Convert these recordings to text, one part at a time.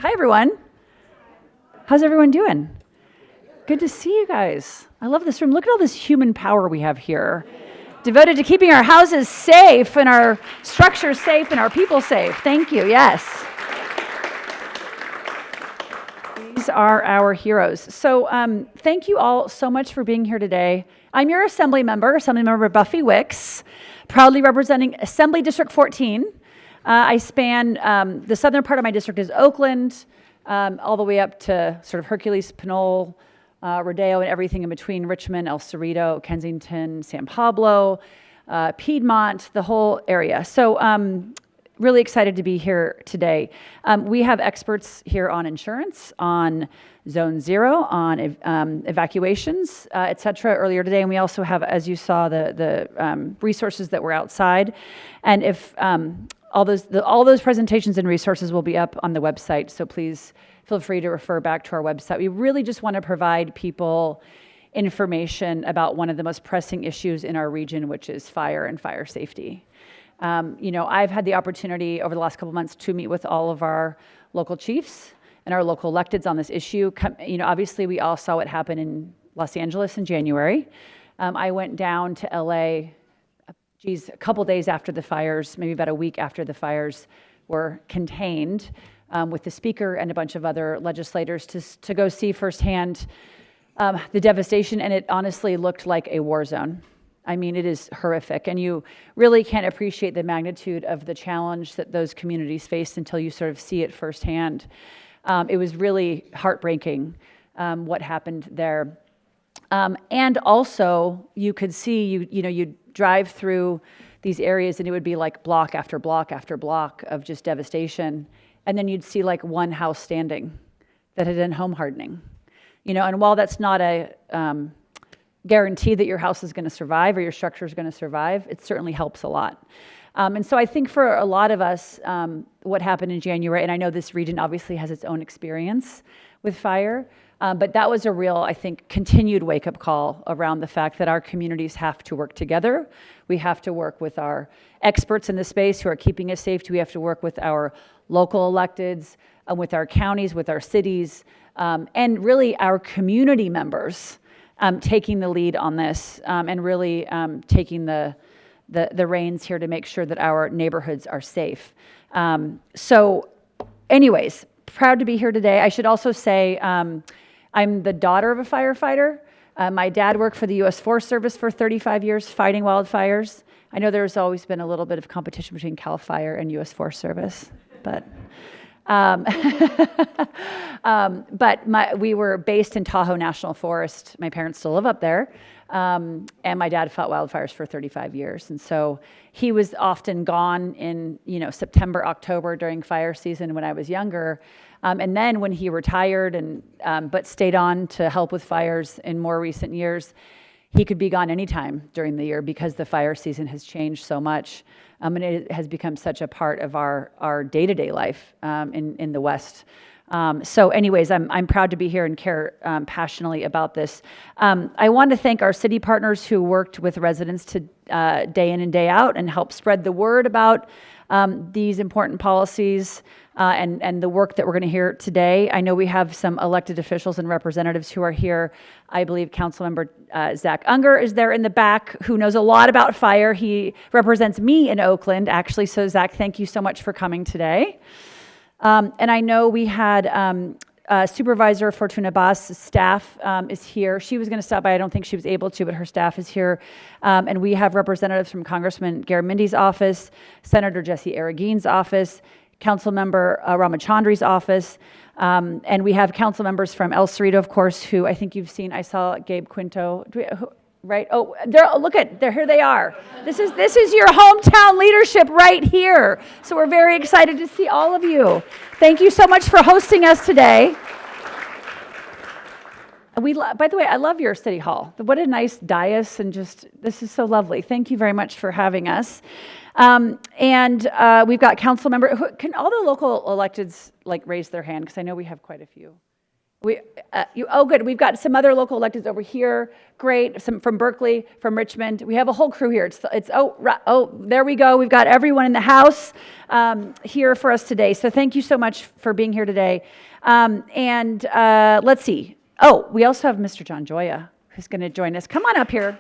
Hi, everyone. How's everyone doing? Good to see you guys. I love this room. Look at all this human power we have here, devoted to keeping our houses safe and our structures safe and our people safe. Thank you. Yes. These are our heroes. So thank you all so much for being here today. I'm your Assemblymember Buffy Wicks, proudly representing Assembly District 14. I span the southern part of my district is Oakland, all the way up to sort of Hercules, Pinole, Rodeo, and everything in between, Richmond, El Cerrito, Kensington, San Pablo, Piedmont, the whole area. So really excited to be here today. We have experts here on insurance, on Zone 0, on evacuations, et cetera, earlier today. And we also have, as you saw, the resources that were outside. And if all those presentations and resources will be up on the website, so please feel free to refer back to our website. We really just want to provide people information about one of the most pressing issues in our region, which is fire and fire safety. I've had the opportunity over the last couple of months to meet with all of our local chiefs and our local electeds on this issue. Obviously we all saw what happened in Los Angeles in January. I went down to LA, a couple days after the fires, maybe about a week after the fires were contained, with the speaker and a bunch of other legislators to go see firsthand the devastation, and it honestly looked like a war zone. I mean, it is horrific, and you really can't appreciate the magnitude of the challenge that those communities faced until you sort of see it firsthand. It was really heartbreaking what happened there. And also, you could see, you'd drive through these areas and it would be like block after block after block of just devastation. And then you'd see like one house standing that had been home hardening. And while that's not a guarantee that your house is going to survive or your structure is going to survive, it certainly helps a lot. And so I think for a lot of us, what happened in January, and I know this region obviously has its own experience with fire, but that was a real, I think, continued wake-up call around the fact that our communities have to work together. We have to work with our experts in the space who are keeping us safe. We have to work with our local electeds, with our counties, with our cities, and really our community members taking the lead on this and really taking the reins here to make sure that our neighborhoods are safe. So anyways, proud to be here today. I should also say I'm the daughter of a firefighter. My dad worked for the U.S. Forest Service for 35 years fighting wildfires. I know there's always been a little bit of competition between CAL FIRE and U.S. Forest Service, but we were based in Tahoe National Forest. My parents still live up there. And my dad fought wildfires for 35 years. And so he was often gone in, September, October during fire season when I was younger. And then when he retired but stayed on to help with fires in more recent years, he could be gone anytime during the year because the fire season has changed so much. And it has become such a part of our day-to-day life in the West. So anyways, I'm proud to be here and care passionately about this. I want to thank our city partners who worked with residents to day in and day out and help spread the word about these important policies and the work that we're going to hear today. I know we have some elected officials and representatives who are here. I believe Councilmember Zach Unger is there in the back, who knows a lot about fire. He represents me in Oakland, actually. So Zach, thank you so much for coming today. And I know we had Supervisor Fortuna Bass' staff is here. She was going to stop by. I don't think she was able to, but her staff is here. And we have representatives from Congressman Garamindi's office, Senator Jesse Araguin's office, Councilmember Ramachandri's office, and we have council members from El Cerrito, of course, who I think you've seen. I saw Gabe Quinto. Right? Oh, here they are. This is your hometown leadership right here. So we're very excited to see all of you. Thank you so much for hosting us today. By the way, I love your city hall. What a nice dais, and this is so lovely. Thank you very much for having us. And we've got council member. Can all the local electeds raise their hand? Because I know we have quite a few. Oh, good. We've got some other local electeds over here. Great. Some from Berkeley, from Richmond. We have a whole crew here. There we go. We've got everyone in the house here for us today. So thank you so much for being here today. Let's see. Oh, we also have Mr. John Joya, who's going to join us. Come on up here.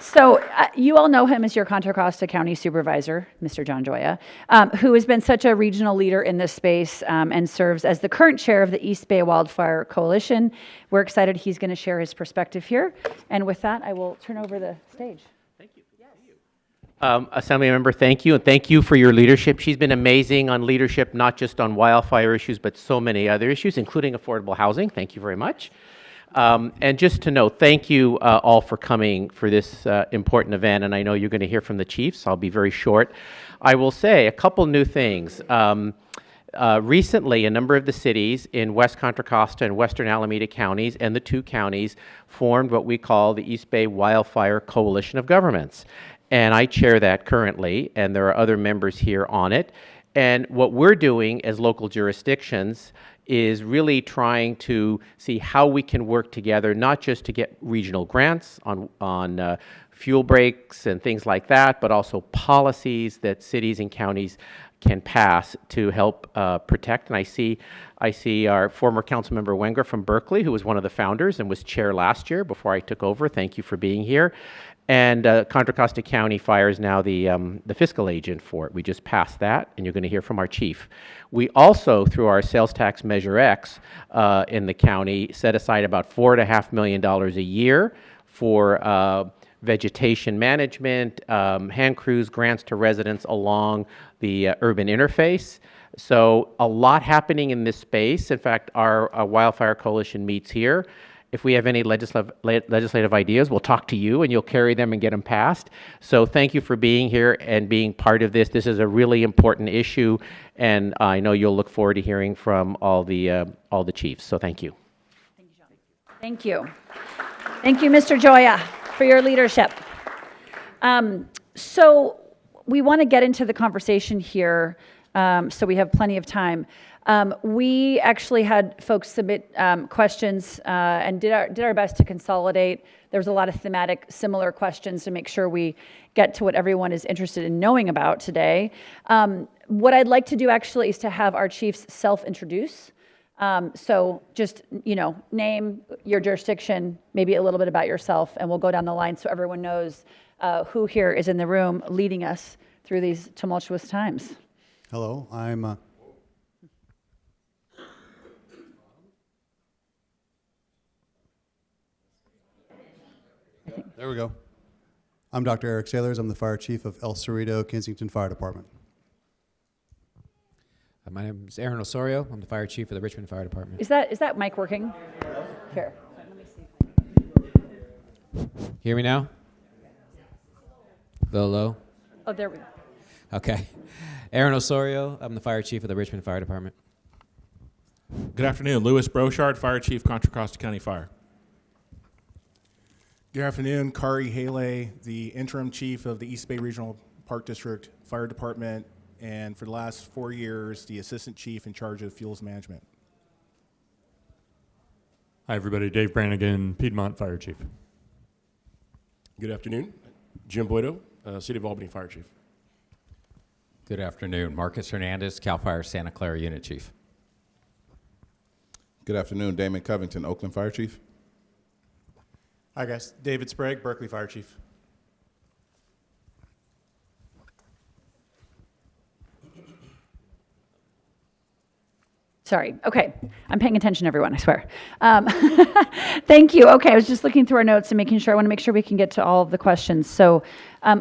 So you all know him as your Contra Costa County Supervisor, Mr. John Joya, who has been such a regional leader in this space and serves as the current chair of the East Bay Wildfire Coalition. We're excited he's going to share his perspective here. And with that, I will turn over the stage. Thank you. Yes. Assembly member, thank you, and thank you for your leadership. She's been amazing on leadership, not just on wildfire issues, but so many other issues, including affordable housing. Thank you very much. And just to note, thank you all for coming for this important event, and I know you're going to hear from the chiefs. I'll be very short. I will say a couple new things. Recently, a number of the cities in West Contra Costa and Western Alameda counties and the two counties formed what we call the East Bay Wildfire Coalition of Governments. And I chair that currently, and there are other members here on it. And what we're doing as local jurisdictions is really trying to see how we can work together, not just to get regional grants on fuel breaks and things like that, but also policies that cities and counties can pass to help protect. And I see our former council member Wenger from Berkeley, who was one of the founders and was chair last year before I took over. Thank you for being here. And Contra Costa County Fire is now the fiscal agent for it. We just passed that, and you're going to hear from our chief. We also, through our sales tax Measure X in the county, set aside about $4.5 million a year for vegetation management, hand crews, grants to residents along the urban interface. So a lot happening in this space. In fact, our Wildfire Coalition meets here. If we have any legislative ideas, we'll talk to you and you'll carry them and get them passed. So thank you for being here and being part of this. This is a really important issue, and I know you'll look forward to hearing from all the chiefs. So thank you. Thank you, John. Thank you. Thank you, Mr. Joya, for your leadership. So we want to get into the conversation here, so we have plenty of time. We actually had folks submit questions and did our best to consolidate. There was a lot of thematic similar questions to make sure we get to what everyone is interested in knowing about today. What I'd like to do actually is to have our chiefs self-introduce. So just, name, your jurisdiction, maybe a little bit about yourself, and we'll go down the line so everyone knows who here is in the room leading us through these tumultuous times. Hello, I'm there we go. I'm Dr. Eric Sailors. I'm the fire chief of El Cerrito, Kensington Fire Department. My name is Aaron Osorio. I'm the fire chief of the Richmond Fire Department. Is that mic working? Here. Let me see. Hear me now? A little low? Oh, there we go. Okay. Aaron Osorio. I'm the fire chief of the Richmond Fire Department. Good afternoon. Louis Brochard, Fire Chief, Contra Costa County Fire. Good afternoon. Kari Haley, the interim chief of the East Bay Regional Park District Fire Department, and for the last 4 years, the assistant chief in charge of fuels management. Hi, everybody. Dave Brannigan, Piedmont Fire Chief. Good afternoon. Jim Boydo, City of Albany Fire Chief. Good afternoon. Marcus Hernandez, CAL FIRE Santa Clara Unit Chief. Good afternoon. Damon Covington, Oakland Fire Chief. Hi, guys. David Sprague, Berkeley Fire Chief. Sorry. Okay. I'm paying attention, everyone, I swear. Thank you. Okay. I was just looking through our notes and making sure. I want to make sure we can get to all of the questions. So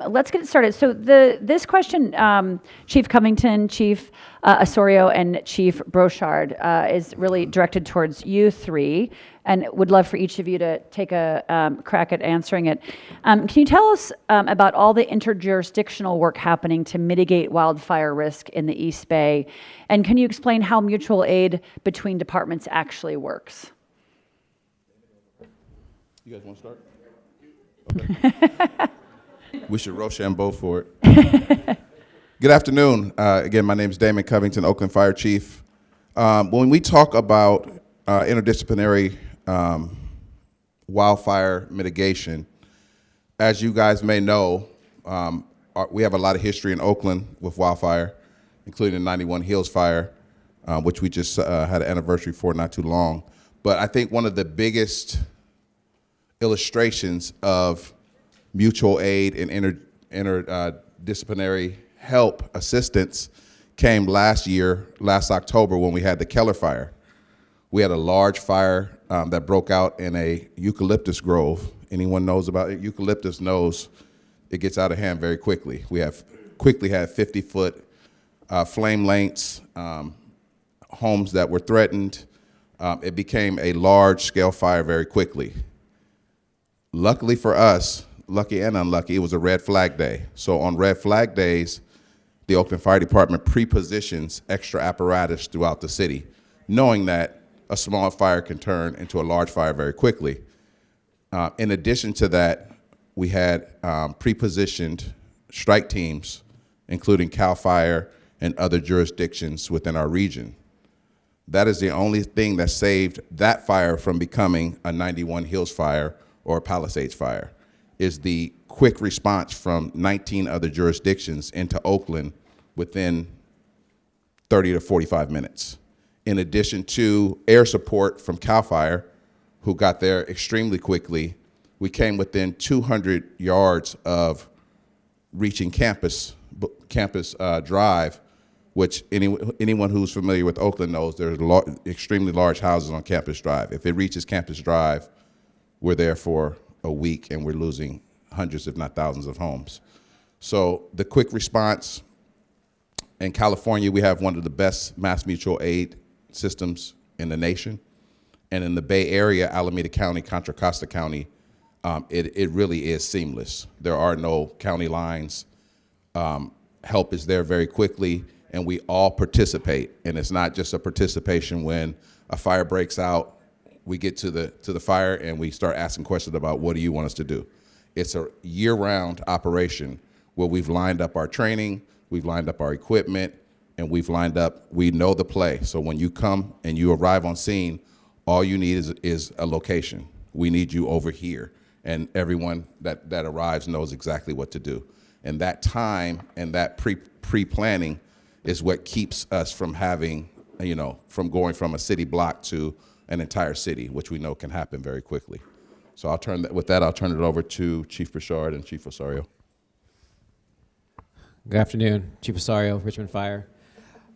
let's get started. So this question, Chief Covington, Chief Osorio, and Chief Brochard is really directed towards you three, and would love for each of you to take a crack at answering it. Can you tell us about all the interjurisdictional work happening to mitigate wildfire risk in the East Bay? And can you explain how mutual aid between departments actually works? You guys want to start? Okay. We should Rochambeau for it. Good afternoon. Again, my name is Damon Covington, Oakland Fire Chief. When we talk about interdisciplinary wildfire mitigation, as you guys may know, we have a lot of history in Oakland with wildfire, including the 91 Hills fire, which we just had an anniversary for not too long. But I think one of the biggest illustrations of mutual aid and interdisciplinary help assistance came last October, when we had the Keller fire. We had a large fire that broke out in a eucalyptus grove. Anyone knows about it? Eucalyptus knows it gets out of hand very quickly. We have quickly had 50-foot flame lengths, homes that were threatened. It became a large-scale fire very quickly. Luckily for us, lucky and unlucky, it was a red flag day. So on red flag days, the Oakland Fire Department pre-positions extra apparatus throughout the city, knowing that a small fire can turn into a large fire very quickly. In addition to that, we had pre-positioned strike teams, including CAL FIRE and other jurisdictions within our region. That is the only thing that saved that fire from becoming a 91 Hills fire or a Palisades fire, is the quick response from 19 other jurisdictions into Oakland within 30 to 45 minutes. In addition to air support from CAL FIRE, who got there extremely quickly, we came within 200 yards of reaching Campus Drive, which anyone who's familiar with Oakland knows there's extremely large houses on Campus Drive. If it reaches Campus Drive, we're there for a week and we're losing hundreds, if not thousands, of homes. So the quick response in California, we have one of the best mass mutual aid systems in the nation. And in the Bay Area, Alameda County, Contra Costa County, it really is seamless. There are no county lines. Help is there very quickly, and we all participate. And it's not just a participation when a fire breaks out, we get to the fire and we start asking questions about what do you want us to do. It's a year-round operation where we've lined up our training, we've lined up our equipment, and we know the play. So when you come and you arrive on scene, all you need is a location. We need you over here. And everyone that arrives knows exactly what to do. And that time and that pre-planning is what keeps us from having, from going from a city block to an entire city, which we know can happen very quickly. So I'll turn it over to Chief Bouchard and Chief Osorio. Good afternoon, Chief Osorio, Richmond Fire.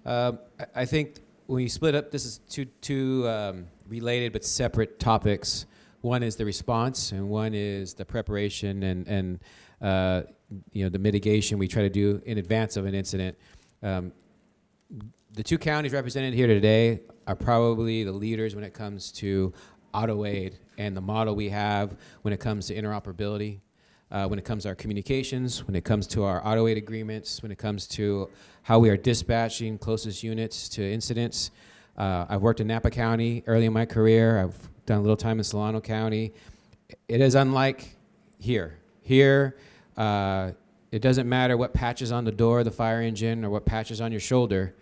I think when you split up, this is two related but separate topics. One is the response, and one is the preparation and the mitigation we try to do in advance of an incident. The two counties represented here today are probably the leaders when it comes to auto aid and the model we have when it comes to interoperability, when it comes to our communications, when it comes to our auto aid agreements, when it comes to how we are dispatching closest units to incidents. I've worked in Napa County early in my career. I've done a little time in Solano County. It is unlike here. Here, it doesn't matter what patch is on the door of the fire engine or what patch is on your shoulder.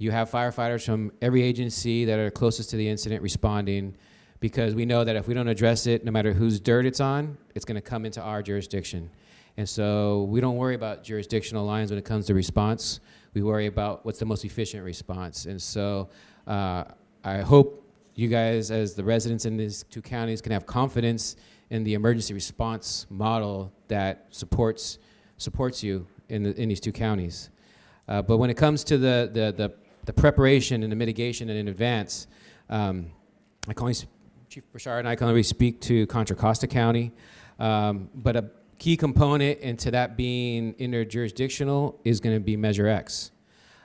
You have firefighters from every agency that are closest to the incident responding, because we know that if we don't address it, no matter whose dirt it's on, it's going to come into our jurisdiction. And so we don't worry about jurisdictional lines when it comes to response. We worry about what's the most efficient response. And so I hope you guys, as the residents in these two counties, can have confidence in the emergency response model that supports you in these two counties. But when it comes to the preparation and the mitigation and in advance, Chief Bouchard and I can only speak to Contra Costa County, but a key component into that being interjurisdictional is going to be Measure X.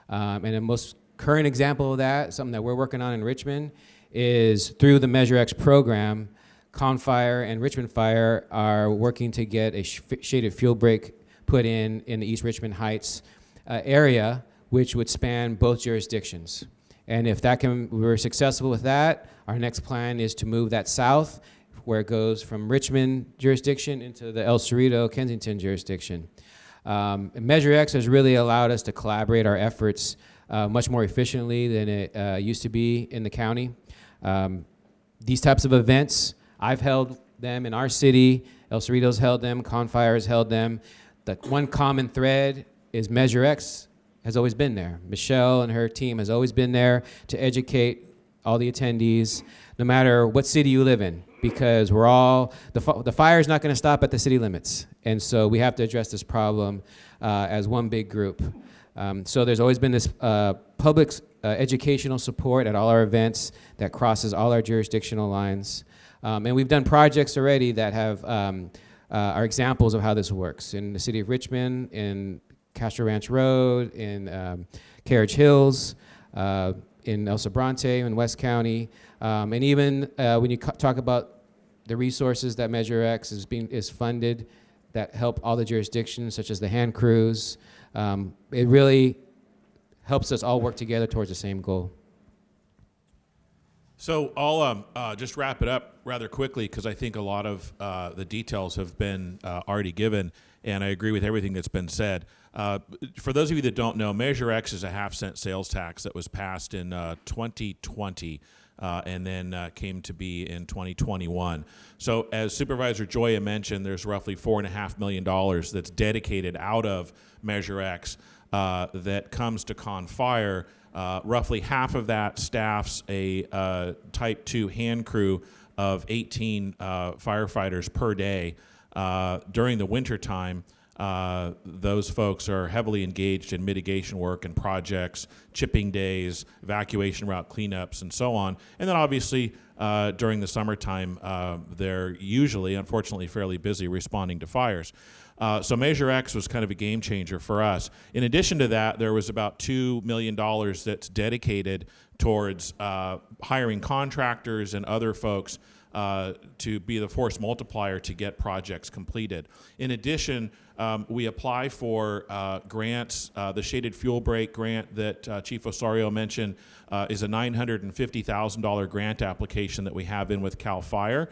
And the most current example of that, something that we're working on in Richmond, is through the Measure X program, Con Fire and Richmond Fire are working to get a shaded fuel break put in the East Richmond Heights area, which would span both jurisdictions. And if we're successful with that, our next plan is to move that south, where it goes from Richmond jurisdiction into the El Cerrito, Kensington jurisdiction. And Measure X has really allowed us to collaborate our efforts much more efficiently than it used to be in the county. These types of events, I've held them in our city, El Cerrito's held them, Confire has held them. The one common thread is Measure X has always been there. Michelle and her team has always been there to educate all the attendees, no matter what city you live in, because we're all, the fire is not going to stop at the city limits. And so we have to address this problem as one big group. So there's always been this public educational support at all our events that crosses all our jurisdictional lines. And we've done projects already that have are examples of how this works in the city of Richmond, in Castro Ranch Road, in Carriage Hills, in El Sobrante, in West County, and even when you talk about the resources that Measure X is funded that help all the jurisdictions, such as the hand crews, it really helps us all work together towards the same goal. So I'll just wrap it up rather quickly because I think a lot of the details have been already given, and I agree with everything that's been said. For those of you that don't know, Measure X is a half-cent sales tax that was passed in 2020 and then came to be in 2021. So as Supervisor Joya mentioned, there's roughly $4.5 million that's dedicated out of Measure X that comes to Confire. Roughly half of that staffs a Type 2 hand crew of 18 firefighters per day. During the wintertime, those folks are heavily engaged in mitigation work and projects, chipping days, evacuation route cleanups, and so on. And then obviously during the summertime, they're usually, unfortunately, fairly busy responding to fires. So Measure X was kind of a game changer for us. In addition to that, there was about $2 million that's dedicated towards hiring contractors and other folks to be the force multiplier to get projects completed. In addition, we apply for grants. The Shaded Fuel Break grant that Chief Osorio mentioned is a $950,000 grant application that we have in with CAL FIRE.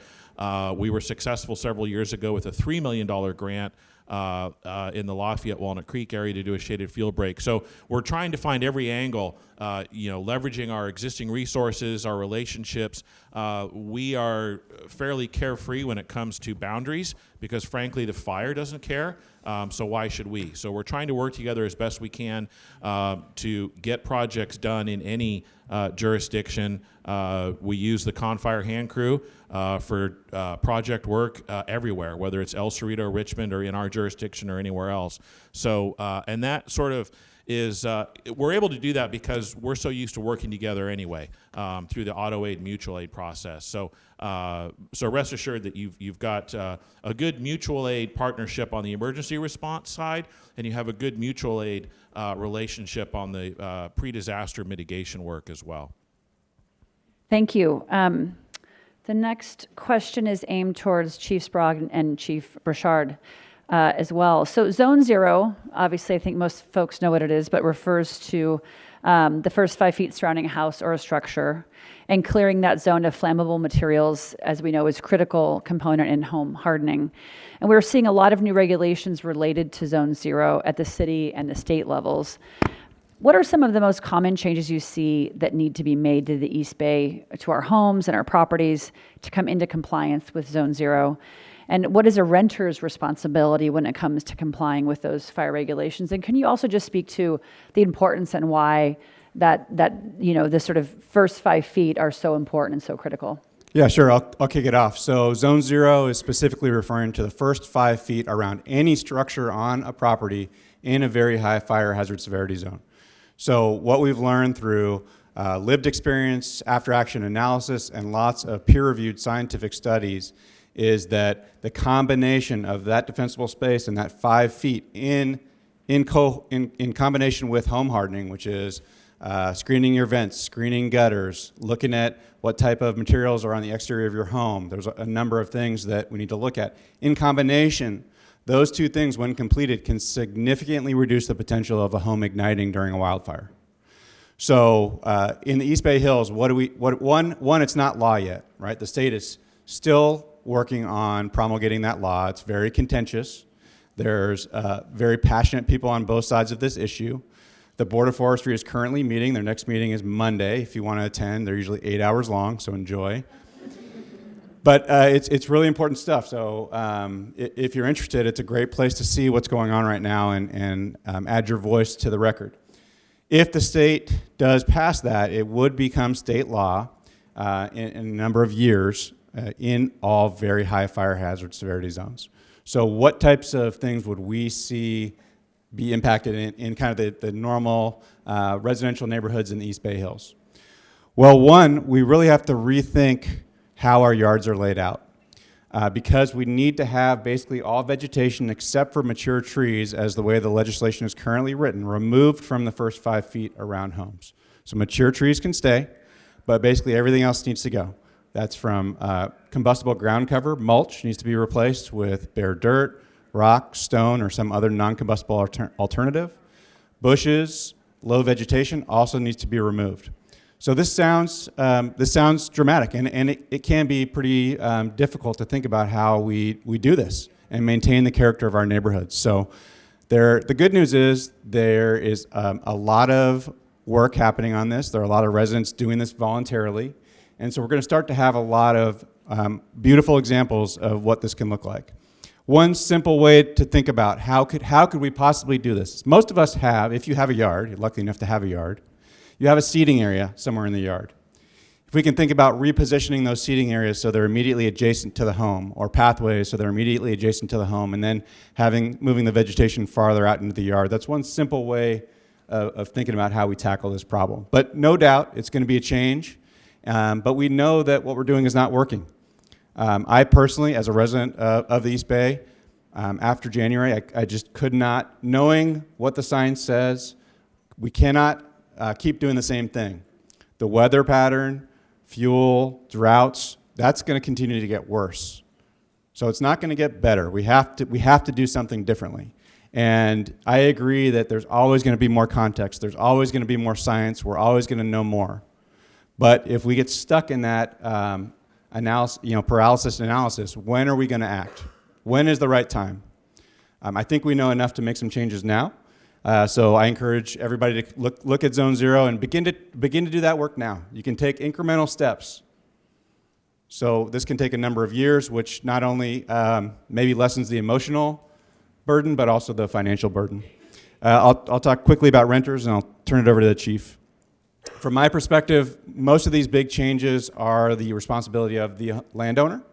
We were successful several years ago with a $3 million grant in the Lafayette Walnut Creek area to do a shaded fuel break. So we're trying to find every angle, leveraging our existing resources, our relationships. We are fairly carefree when it comes to boundaries because frankly the fire doesn't care, so why should we? So we're trying to work together as best we can to get projects done in any jurisdiction. We use the Confire hand crew for project work everywhere, whether it's El Cerrito, Richmond, or in our jurisdiction or anywhere else. So, and that sort of is, we're able to do that because we're so used to working together anyway through the auto aid, mutual aid process. So, so rest assured that you've got a good mutual aid partnership on the emergency response side, and you have a good mutual aid relationship on the pre-disaster mitigation work as well. Thank you. The next question is aimed towards Chief Sprague and Chief Burchard as well. So Zone 0, obviously I think most folks know what it is, but refers to the first 5 feet surrounding a house or a structure, and clearing that zone of flammable materials, as we know, is a critical component in home hardening. And we're seeing a lot of new regulations related to Zone 0 at the city and the state levels. What are some of the most common changes you see that need to be made to the East Bay, to our homes and our properties to come into compliance with Zone 0? And what is a renter's responsibility when it comes to complying with those fire regulations? And can you also just speak to the importance and why that the sort of first 5 feet are so important and so critical? Yeah, sure. I'll kick it off. So Zone 0 is specifically referring to the first 5 feet around any structure on a property in a very high fire hazard severity zone. So what we've learned through lived experience, after-action analysis, and lots of peer-reviewed scientific studies is that the combination of that defensible space and that 5 feet in combination with home hardening, which is screening your vents, screening gutters, looking at what type of materials are on the exterior of your home. There's a number of things that we need to look at. In combination, those two things, when completed, can significantly reduce the potential of a home igniting during a wildfire. So in the East Bay Hills, one, it's not law yet, right? The state is still working on promulgating that law. It's very contentious. There's very passionate people on both sides of this issue. The Board of Forestry is currently meeting. Their next meeting is Monday. If you want to attend, they're usually 8 hours long, so enjoy. But it's really important stuff. So if you're interested, it's a great place to see what's going on right now and add your voice to the record. If the state does pass that, it would become state law in a number of years in all very high fire hazard severity zones. So what types of things would we see be impacted in kind of the normal residential neighborhoods in the East Bay Hills? Well, one, we really have to rethink how our yards are laid out. Because we need to have basically all vegetation except for mature trees, as the way the legislation is currently written, removed from the first 5 feet around homes. So mature trees can stay, but basically everything else needs to go. That's from combustible ground cover, mulch needs to be replaced with bare dirt, rock, stone, or some other non-combustible alternative. Bushes, low vegetation also needs to be removed. So this sounds dramatic, and it can be pretty difficult to think about how we do this and maintain the character of our neighborhoods. So the good news is there is a lot of work happening on this. There are a lot of residents doing this voluntarily, and so we're going to start to have a lot of beautiful examples of what this can look like. One simple way to think about how could we possibly do this? Most of us have, if you have a yard, you're lucky enough to have a yard, you have a seating area somewhere in the yard. If we can think about repositioning those seating areas so they're immediately adjacent to the home, or pathways so they're immediately adjacent to the home, and then moving the vegetation farther out into the yard, that's one simple way of thinking about how we tackle this problem. But no doubt it's going to be a change, but we know that what we're doing is not working. I personally, as a resident of the East Bay, after January, I just could not, knowing what the science says, we cannot keep doing the same thing. The weather pattern, fuel, droughts, that's going to continue to get worse. So it's not going to get better. We have to do something differently. And I agree that there's always going to be more context. There's always going to be more science. We're always going to know more. But if we get stuck in that paralysis analysis, when are we going to act? When is the right time? I think we know enough to make some changes now. So I encourage everybody to look at Zone 0 and begin to do that work now. You can take incremental steps. So this can take a number of years, which not only maybe lessens the emotional burden, but also the financial burden. I'll talk quickly about renters, and I'll turn it over to the chief. From my perspective, most of these big changes are the responsibility of the landowner.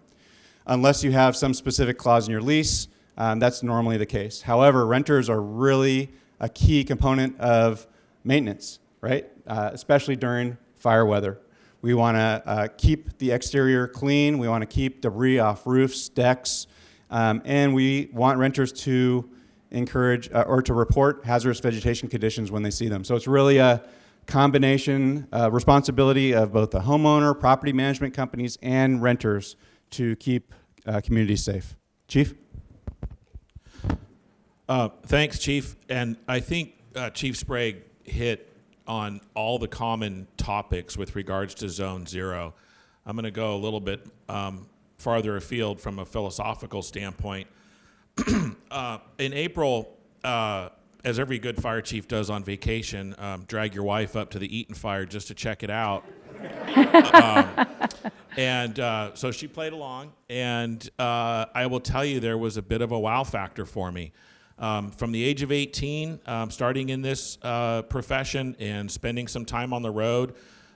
Unless you have some specific clause in your lease, that's normally the case. However, renters are really a key component of maintenance, right? Especially during fire weather. We want to keep the exterior clean. We want to keep debris off roofs, decks, and we want renters to encourage or to report hazardous vegetation conditions when they see them. So it's really a combination responsibility of both the homeowner, property management companies, and renters to keep communities safe. Chief? Thanks, Chief. And I think Chief Sprague hit on all the common topics with regards to Zone 0. I'm going to go a little bit farther afield from a philosophical standpoint. In April, as every good fire chief does on vacation, drag your wife up to the Eaton Fire just to check it out. So she played along, and I will tell you there was a bit of a wow factor for me. From the age of 18, starting in this profession and spending some time on the road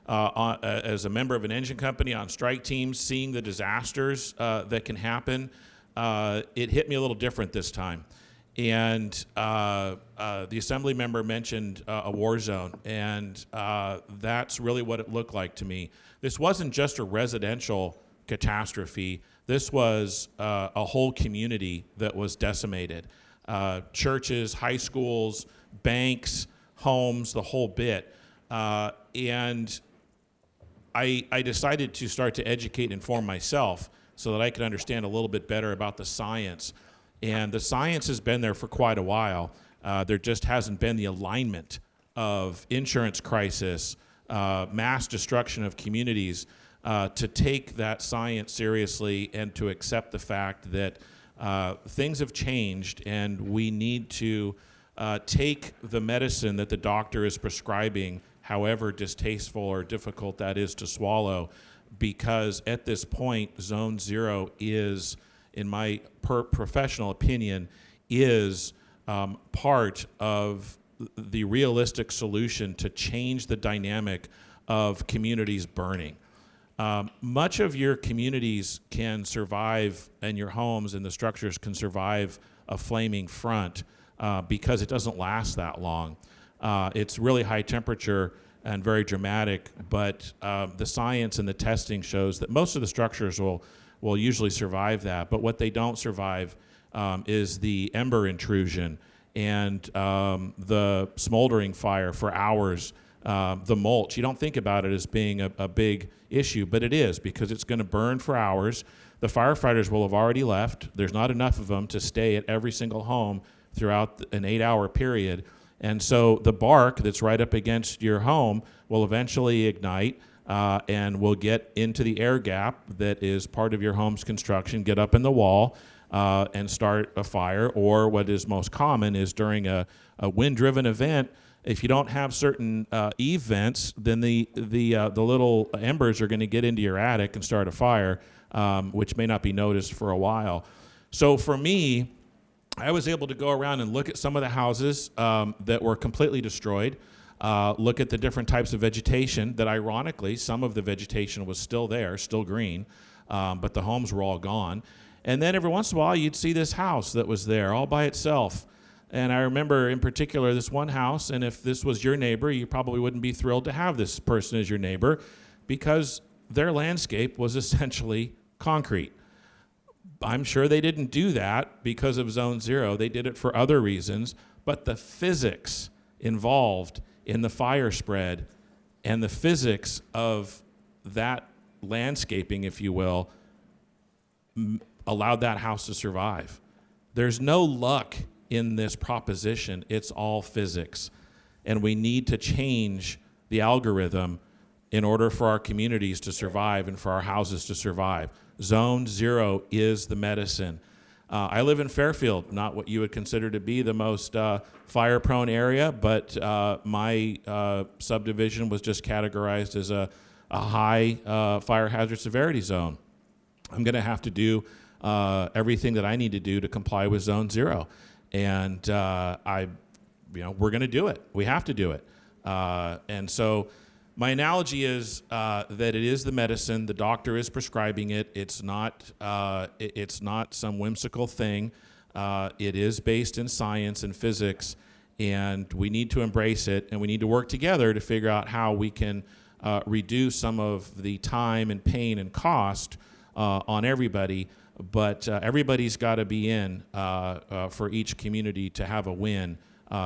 as a member of an engine company on strike teams, seeing the disasters that can happen, it hit me a little different this time. And the assembly member mentioned a war zone, and that's really what it looked like to me. This wasn't just a residential catastrophe. This was a whole community that was decimated. Churches, high schools, banks, homes, the whole bit. And I decided to start to educate and inform myself so that I could understand a little bit better about the science. And the science has been there for quite a while. There just hasn't been the alignment of insurance crisis, mass destruction of communities, to take that science seriously and to accept the fact that things have changed, and we need to take the medicine that the doctor is prescribing, however distasteful or difficult that is to swallow, because at this point, Zone 0 is, in my professional opinion, is part of the realistic solution to change the dynamic of communities burning. Much of your communities can survive, and your homes and the structures can survive a flaming front because it doesn't last that long. It's really high temperature and very dramatic, but the science and the testing shows that most of the structures will usually survive that. But what they don't survive is the ember intrusion and the smoldering fire for hours, the mulch. You don't think about it as being a big issue, but it is, because it's going to burn for hours. The firefighters will have already left. There's not enough of them to stay at every single home throughout an 8-hour period. And so the bark that's right up against your home will eventually ignite and will get into the air gap that is part of your home's construction, get up in the wall, and start a fire. Or what is most common is during a wind-driven event, if you don't have certain eve vents, then the little embers are going to get into your attic and start a fire, which may not be noticed for a while. So for me, I was able to go around and look at some of the houses that were completely destroyed, look at the different types of vegetation that, ironically, some of the vegetation was still there, still green, but the homes were all gone. And then every once in a while, you'd see this house that was there all by itself. And I remember in particular this one house, and if this was your neighbor, you probably wouldn't be thrilled to have this person as your neighbor, because their landscape was essentially concrete. I'm sure they didn't do that because of Zone 0. They did it for other reasons, but the physics involved in the fire spread and the physics of that landscaping, if you will, allowed that house to survive. There's no luck in this proposition. It's all physics. And we need to change the algorithm in order for our communities to survive and for our houses to survive. Zone 0 is the medicine. I live in Fairfield, not what you would consider to be the most fire-prone area, but my subdivision was just categorized as a high fire hazard severity zone. I'm going to have to do everything that I need to do to comply with Zone 0. And we're going to do it. We have to do it. And so my analogy is that it is the medicine. The doctor is prescribing it. It's not some whimsical thing. It is based in science and physics, and we need to embrace it, and we need to work together to figure out how we can reduce some of the time and pain and cost on everybody. But everybody's got to be in for each community to have a win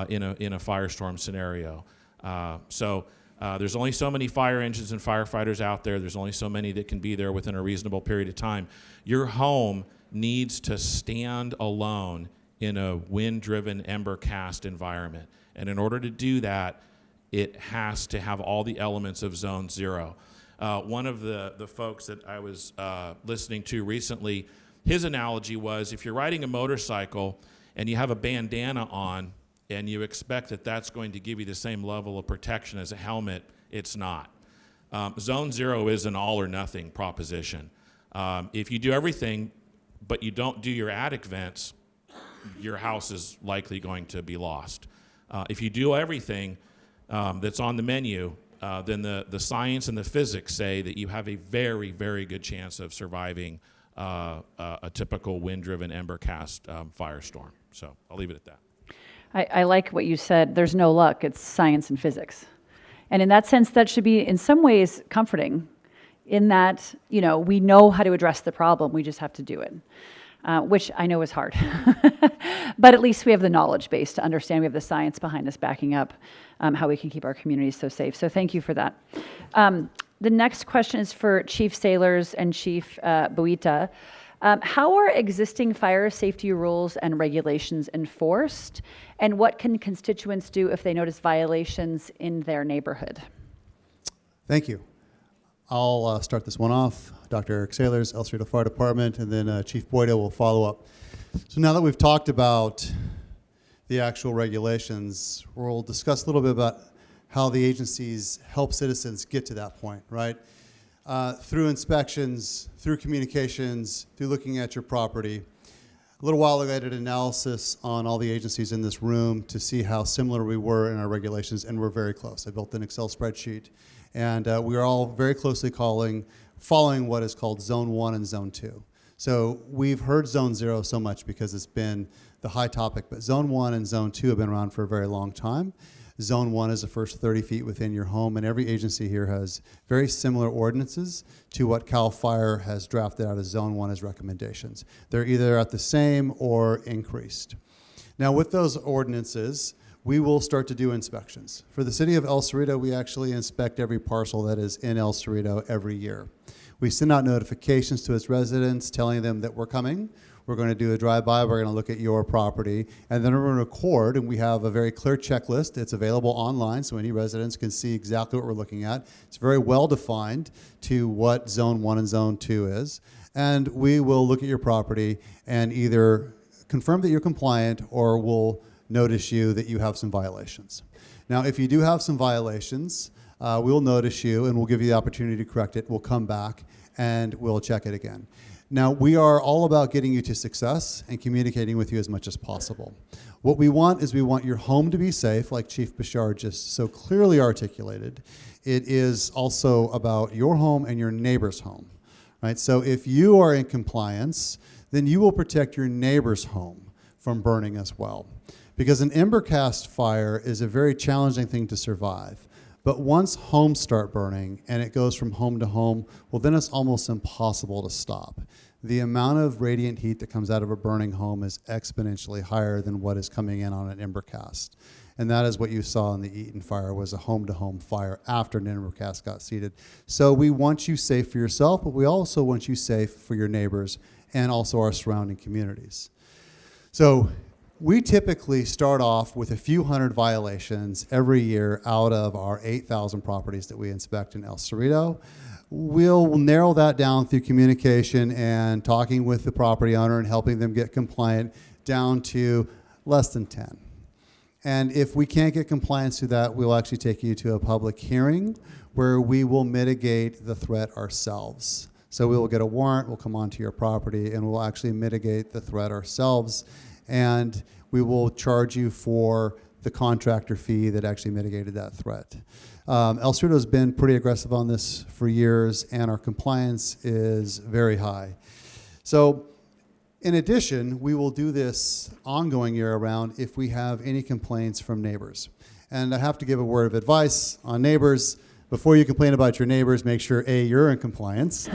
in a firestorm scenario. So there's only so many fire engines and firefighters out there. There's only so many that can be there within a reasonable period of time. Your home needs to stand alone in a wind-driven, ember-cast environment. And in order to do that, it has to have all the elements of Zone 0. One of the folks that I was listening to recently, his analogy was, if you're riding a motorcycle and you have a bandana on and you expect that that's going to give you the same level of protection as a helmet, it's not. Zone 0 is an all or nothing proposition. If you do everything but you don't do your attic vents, your house is likely going to be lost. If you do everything that's on the menu, then the science and the physics say that you have a very, very good chance of surviving a typical wind-driven ember-cast firestorm. So I'll leave it at that. I like what you said. There's no luck. It's science and physics. And in that sense, that should be in some ways comforting, in that, we know how to address the problem. We just have to do it, which I know is hard. But at least we have the knowledge base to understand. We have the science behind us backing up how we can keep our communities so safe. So thank you for that. The next question is for Chief Sailors and Chief Buita. How are existing fire safety rules and regulations enforced? And what can constituents do if they notice violations in their neighborhood? Thank you. I'll start this one off. Dr. Eric Sailors, El Cerrito Fire Department, and then Chief Boyda will follow up. So now that we've talked about the actual regulations, we'll discuss a little bit about how the agencies help citizens get to that point, right? Through inspections, through communications, through looking at your property. A little while ago, I did an analysis on all the agencies in this room to see how similar we were in our regulations, and we're very close. I built an Excel spreadsheet, and we are all very closely following what is called Zone 1 and Zone 2. So we've heard Zone 0 so much because it's been the high topic, but Zone 1 and Zone 2 have been around for a very long time. Zone 1 is the first 30 feet within your home, and every agency here has very similar ordinances to what CAL FIRE has drafted out as Zone 1 as recommendations. They're either at the same or increased. Now, with those ordinances, we will start to do inspections. For the city of El Cerrito, we actually inspect every parcel that is in El Cerrito every year. We send out notifications to its residents telling them that we're coming. We're going to do a drive-by, we're going to look at your property, and then we're going to record, and we have a very clear checklist. It's available online, so any residents can see exactly what we're looking at. It's very well defined to what Zone 1 and Zone 2 is, and we will look at your property and either confirm that you're compliant or we'll notice you that you have some violations. Now, if you do have some violations, we'll notice you and we'll give you the opportunity to correct it. We'll come back and we'll check it again. Now, we are all about getting you to success and communicating with you as much as possible. What we want is we want your home to be safe, like Chief Bashar just so clearly articulated. It is also about your home and your neighbor's home, right? So if you are in compliance, then you will protect your neighbor's home from burning as well. Because an embercast fire is a very challenging thing to survive. But once homes start burning and it goes from home to home, well, then it's almost impossible to stop. The amount of radiant heat that comes out of a burning home is exponentially higher than what is coming in on an embercast. And that is what you saw in the Eaton fire, was a home-to-home fire after an embercast got seeded. So we want you safe for yourself, but we also want you safe for your neighbors and also our surrounding communities. So we typically start off with a few hundred violations every year out of our 8,000 properties that we inspect in El Cerrito. We'll narrow that down through communication and talking with the property owner and helping them get compliant down to less than 10. And if we can't get compliance to that, we'll actually take you to a public hearing where we will mitigate the threat ourselves. So we will get a warrant, we'll come onto your property, and we'll actually mitigate the threat ourselves. And we will charge you for the contractor fee that actually mitigated that threat. El Cerrito has been pretty aggressive on this for years, and our compliance is very high. So in addition, we will do this ongoing year-round if we have any complaints from neighbors. And I have to give a word of advice on neighbors. Before you complain about your neighbors, make sure, A, you're in compliance.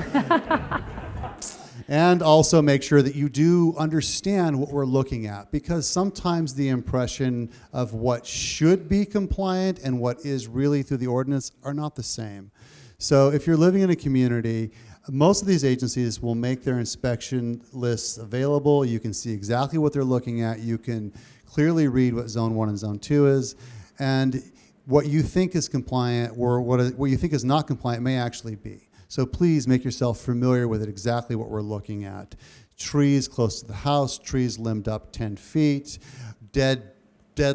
And also make sure that you do understand what we're looking at, because sometimes the impression of what should be compliant and what is really through the ordinance are not the same. So if you're living in a community, most of these agencies will make their inspection lists available. You can see exactly what they're looking at. You can clearly read what Zone 1 and Zone 2 is. And what you think is compliant or what you think is not compliant may actually be. So please make yourself familiar with it, exactly what we're looking at. Trees close to the house, trees limbed up 10 feet, dead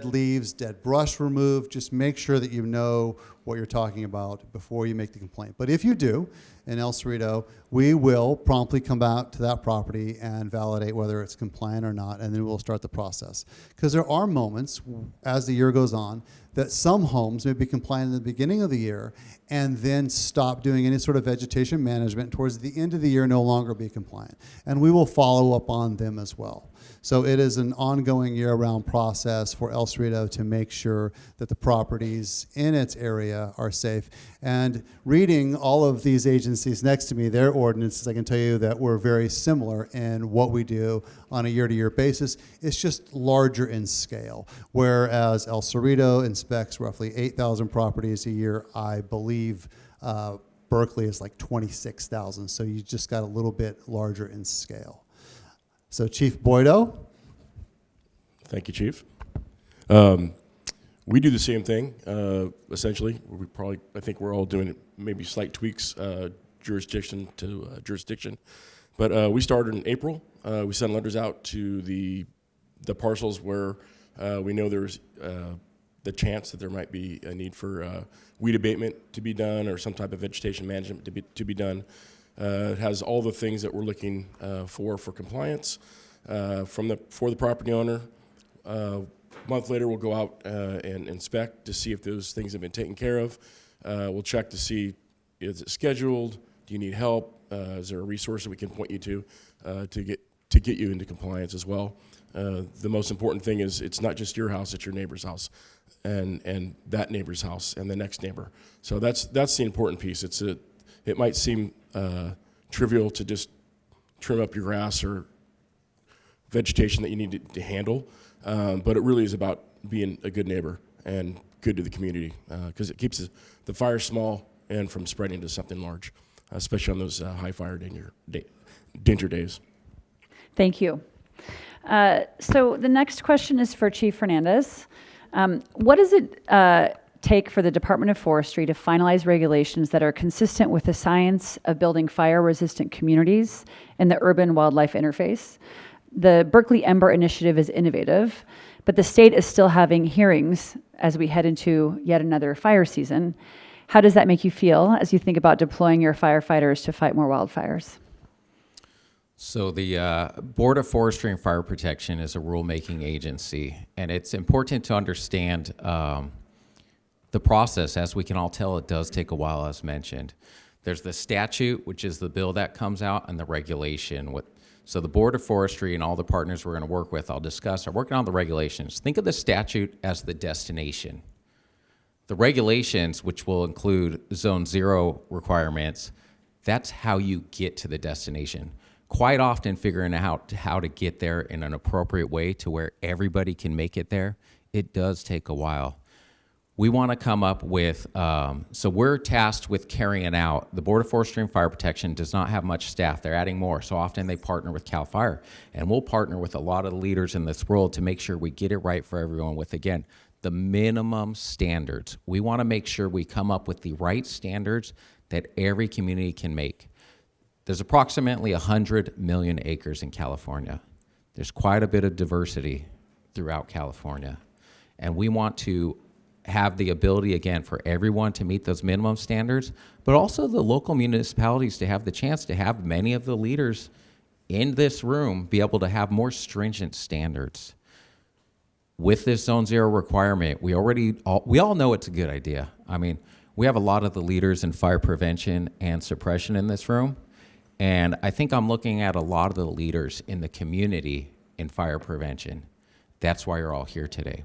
leaves, dead brush removed. Just make sure that you know what you're talking about before you make the complaint. But if you do, in El Cerrito, we will promptly come out to that property and validate whether it's compliant or not, and then we'll start the process. Because there are moments, as the year goes on, that some homes may be compliant in the beginning of the year and then stop doing any sort of vegetation management, towards the end of the year no longer be compliant. And we will follow up on them as well. So it is an ongoing year-round process for El Cerrito to make sure that the properties in its area are safe. And reading all of these agencies next to me, their ordinances, I can tell you that we're very similar in what we do on a year-to-year basis. It's just larger in scale. Whereas El Cerrito inspects roughly 8,000 properties a year, I believe Berkeley is like 26,000. So you just got a little bit larger in scale. So Chief Boydo. Thank you, Chief. We do the same thing, essentially. I think we're all doing it, maybe slight tweaks, jurisdiction to jurisdiction, But we started in April. We sent letters out to the parcels where we know there's the chance that there might be a need for weed abatement to be done or some type of vegetation management to be done. It has all the things that we're looking for compliance for the property owner. A month later, we'll go out and inspect to see if those things have been taken care of. We'll check to see, is it scheduled? Do you need help? Is there a resource that we can point you to get you into compliance as well? The most important thing is it's not just your house, it's your neighbor's house and that neighbor's house and the next neighbor. So that's the important piece. It might seem trivial to just trim up your grass or vegetation that you need to handle, but it really is about being a good neighbor and good to the community because it keeps the fire small and from spreading to something large, especially on those high fire danger days. Thank you. So the next question is for Chief Fernandez. What does it take for the Department of Forestry to finalize regulations that are consistent with the science of building fire-resistant communities and the urban wildlife interface? The Berkeley Ember Initiative is innovative, but the state is still having hearings as we head into yet another fire season. How does that make you feel as you think about deploying your firefighters to fight more wildfires? So the Board of Forestry and Fire Protection is a rulemaking agency, and it's important to understand the process. As we can all tell, it does take a while, as mentioned. There's the statute, which is the bill that comes out, and the regulation. So the Board of Forestry and all the partners we're going to work with, I'll discuss, are working on the regulations. Think of the statute as the destination. The regulations, which will include Zone 0 requirements, that's how you get to the destination. Quite often figuring out how to get there in an appropriate way to where everybody can make it there, it does take a while. We want to come up with, so we're tasked with carrying out, the Board of Forestry and Fire Protection does not have much staff. They're adding more. So often they partner with CAL FIRE. And we'll partner with a lot of the leaders in this world to make sure we get it right for everyone with, again, the minimum standards. We want to make sure we come up with the right standards that every community can make. There's approximately 100 million acres in California. There's quite a bit of diversity throughout California. And we want to have the ability, again, for everyone to meet those minimum standards, but also the local municipalities to have the chance to have many of the leaders in this room be able to have more stringent standards. With this Zone 0 requirement, we all know it's a good idea. I mean, we have a lot of the leaders in fire prevention and suppression in this room. And I think I'm looking at a lot of the leaders in the community in fire prevention. That's why you're all here today.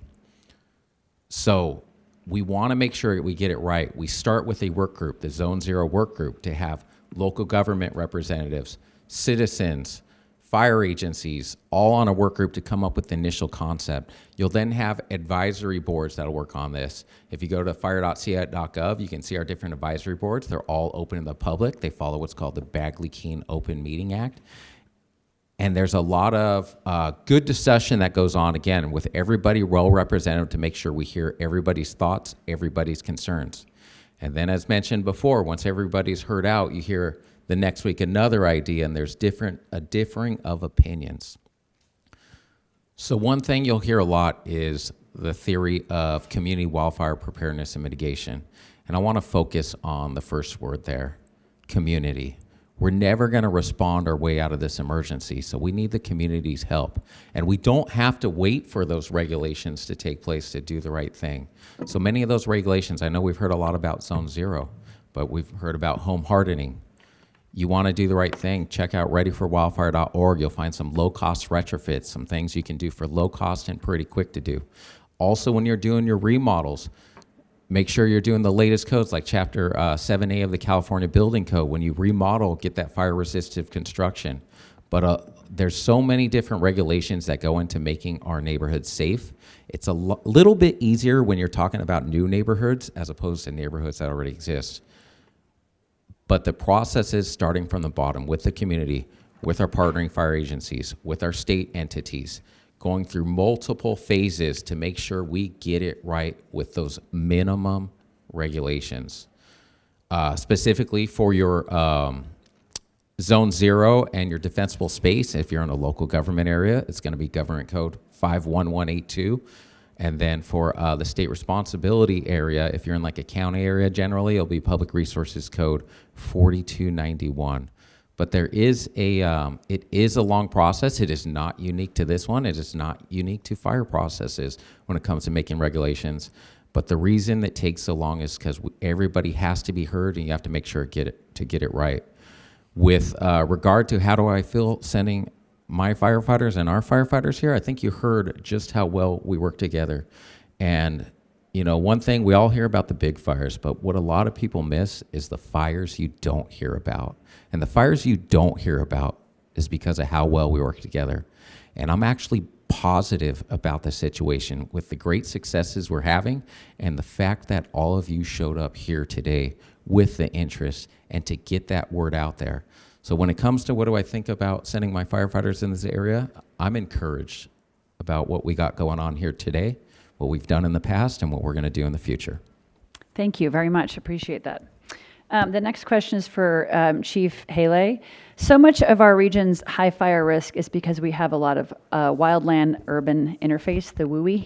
So we want to make sure we get it right. We start with a work group, the Zone 0 work group, to have local government representatives, citizens, fire agencies, all on a work group to come up with the initial concept. You'll then have advisory boards that'll work on this. If you go to fire.ca.gov, you can see our different advisory boards. They're all open to the public. They follow what's called the Bagley-Keene Open Meeting Act. And there's a lot of good discussion that goes on, again, with everybody well represented to make sure we hear everybody's thoughts, everybody's concerns. And then, as mentioned before, once everybody's heard out, you hear the next week another idea, and there's a differing of opinions. So one thing you'll hear a lot is the theory of community wildfire preparedness and mitigation. And I want to focus on the first word there, community. We're never going to respond our way out of this emergency, so we need the community's help. And we don't have to wait for those regulations to take place to do the right thing. So many of those regulations, I know we've heard a lot about Zone 0, but we've heard about home hardening. You want to do the right thing, check out readyforwildfire.org. You'll find some low-cost retrofits, some things you can do for low cost and pretty quick to do. Also, when you're doing your remodels, make sure you're doing the latest codes like Chapter 7A of the California Building Code. When you remodel, get that fire-resistive construction. But there's so many different regulations that go into making our neighborhoods safe. It's a little bit easier when you're talking about new neighborhoods as opposed to neighborhoods that already exist. But the process is starting from the bottom with the community, with our partnering fire agencies, with our state entities, going through multiple phases to make sure we get it right with those minimum regulations. Specifically for your Zone 0 and your defensible space, if you're in a local government area, it's going to be Government Code 51182. And then for the state responsibility area, if you're in like a county area generally, it'll be Public Resources Code 4291. But there is it is a long process. It is not unique to this one. It is not unique to fire processes when it comes to making regulations. But the reason it takes so long is because everybody has to be heard, and you have to make sure to get it right. With regard to how do I feel sending my firefighters and our firefighters here, I think you heard just how well we work together. And you know, one thing we all hear about the big fires, but what a lot of people miss is the fires you don't hear about. And the fires you don't hear about is because of how well we work together. And I'm actually positive about the situation with the great successes we're having and the fact that all of you showed up here today with the interest and to get that word out there. So when it comes to what do I think about sending my firefighters in this area, I'm encouraged about what we got going on here today, what we've done in the past, and what we're going to do in the future. Thank you very much. Appreciate that. The next question is for Chief Haley. So much of our region's high fire risk is because we have a lot of wildland-urban interface, the WUI.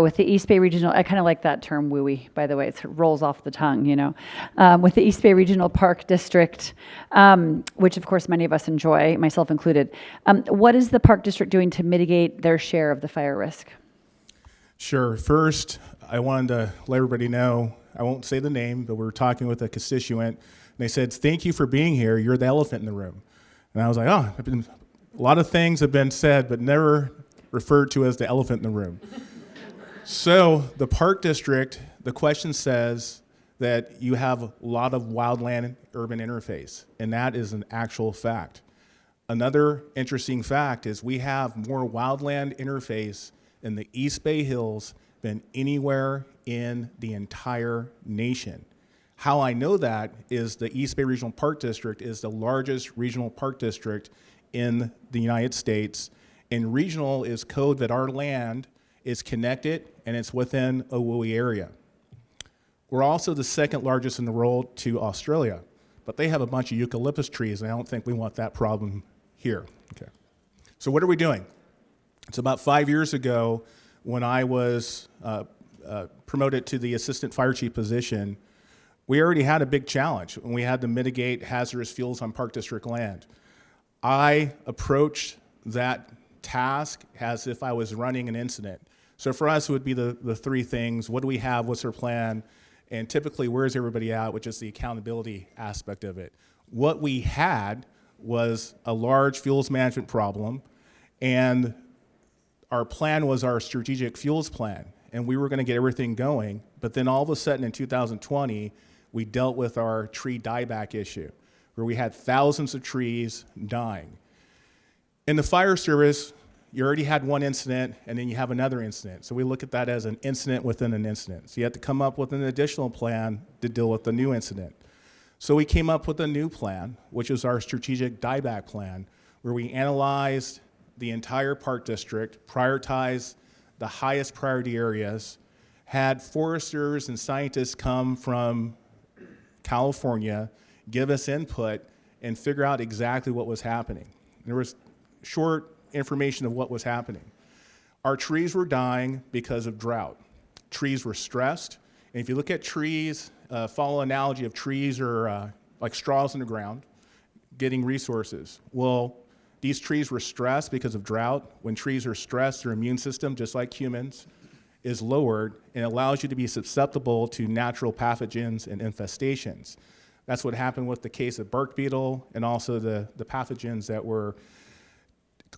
With the East Bay Regional, I kind of like that term WUI, by the way, it rolls off the tongue, you know. With the East Bay Regional Park District, which of course many of us enjoy, myself included. What is the Park District doing to mitigate their share of the fire risk? Sure. First, I wanted to let everybody know, I won't say the name, but we were talking with a constituent, and they said, thank you for being here. You're the elephant in the room. And I was like, oh, a lot of things have been said, but never referred to as the elephant in the room. So the Park District, the question says that you have a lot of wildland urban interface, and that is an actual fact. Another interesting fact is we have more wildland interface in the East Bay Hills than anywhere in the entire nation. How I know that is the East Bay Regional Park District is the largest regional park district in the United States, and regional is code that our land is connected and it's within a WUI area. We're also the second largest in the world to Australia, but they have a bunch of eucalyptus trees, and I don't think we want that problem here. Okay. So what are we doing? It's about 5 years ago when I was promoted to the assistant fire chief position. We already had a big challenge, and we had to mitigate hazardous fuels on Park District land. I approached that task as if I was running an incident. So for us, it would be the three things. What do we have? What's our plan? And typically, where's everybody at, which is the accountability aspect of it. What we had was a large fuels management problem, and our plan was our strategic fuels plan, and we were going to get everything going. But then all of a sudden in 2020, we dealt with our tree dieback issue, where we had thousands of trees dying. In the fire service, you already had one incident, and then you have another incident. So we look at that as an incident within an incident. So you have to come up with an additional plan to deal with the new incident. So we came up with a new plan, which is our strategic dieback plan, where we analyzed the entire park district, prioritized the highest priority areas, had foresters and scientists come from California, give us input, and figure out exactly what was happening. There was short information of what was happening. Our trees were dying because of drought. Trees were stressed, and if you look at trees, follow analogy of trees are like straws in the ground, getting resources. Well, these trees were stressed because of drought. When trees are stressed, their immune system, just like humans, is lowered and allows you to be susceptible to natural pathogens and infestations. That's what happened with the case of bark beetle and also the pathogens that were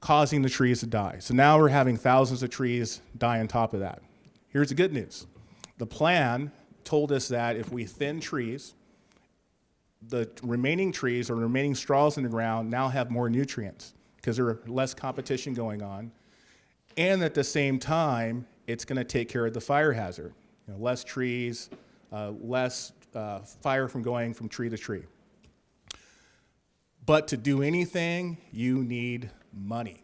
causing the trees to die. So now we're having thousands of trees die on top of that. Here's the good news. The plan told us that if we thin trees, the remaining trees or remaining straws in the ground now have more nutrients because there are less competition going on. And at the same time, it's going to take care of the fire hazard. You know, less trees, less fire from going from tree to tree. But to do anything, you need money.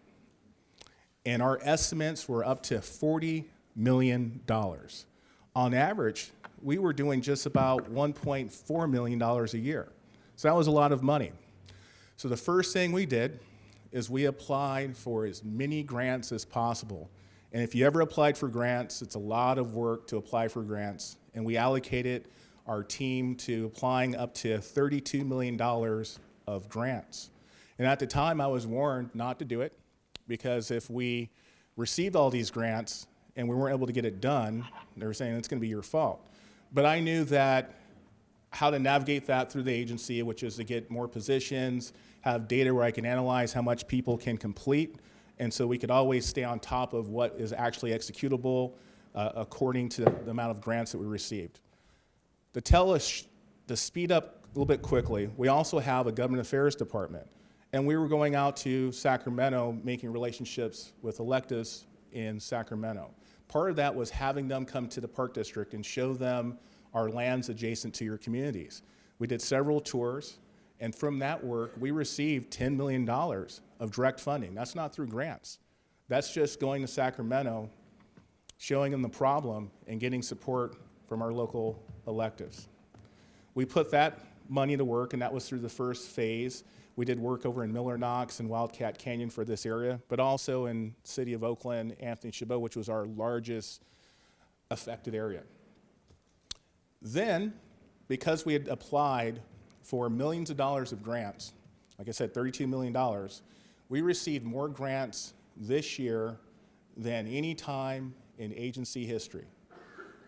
And our estimates were up to $40 million. On average, we were doing just about $1.4 million a year. So that was a lot of money. So the first thing we did is we applied for as many grants as possible. And if you ever applied for grants, it's a lot of work to apply for grants. And we allocated our team to applying up to $32 million of grants. And at the time, I was warned not to do it, because if we received all these grants and we weren't able to get it done, they were saying it's going to be your fault. But I knew that how to navigate that through the agency, which is to get more positions, have data where I can analyze how much people can complete, and so we could always stay on top of what is actually executable according to the amount of grants that we received. To tell us, to speed up a little bit quickly, we also have a government affairs department, and we were going out to Sacramento, making relationships with electives in Sacramento. Part of that was having them come to the Park District and show them our lands adjacent to your communities. We did several tours, and from that work, we received $10 million of direct funding. That's not through grants. That's just going to Sacramento, showing them the problem, and getting support from our local electives. We put that money to work, and that was through the first phase. We did work over in Miller Knox and Wildcat Canyon for this area, but also in City of Oakland, Anthony Chabot, which was our largest affected area. Then, because we had applied for millions of dollars of grants, like I said, $32 million, we received more grants this year than any time in agency history.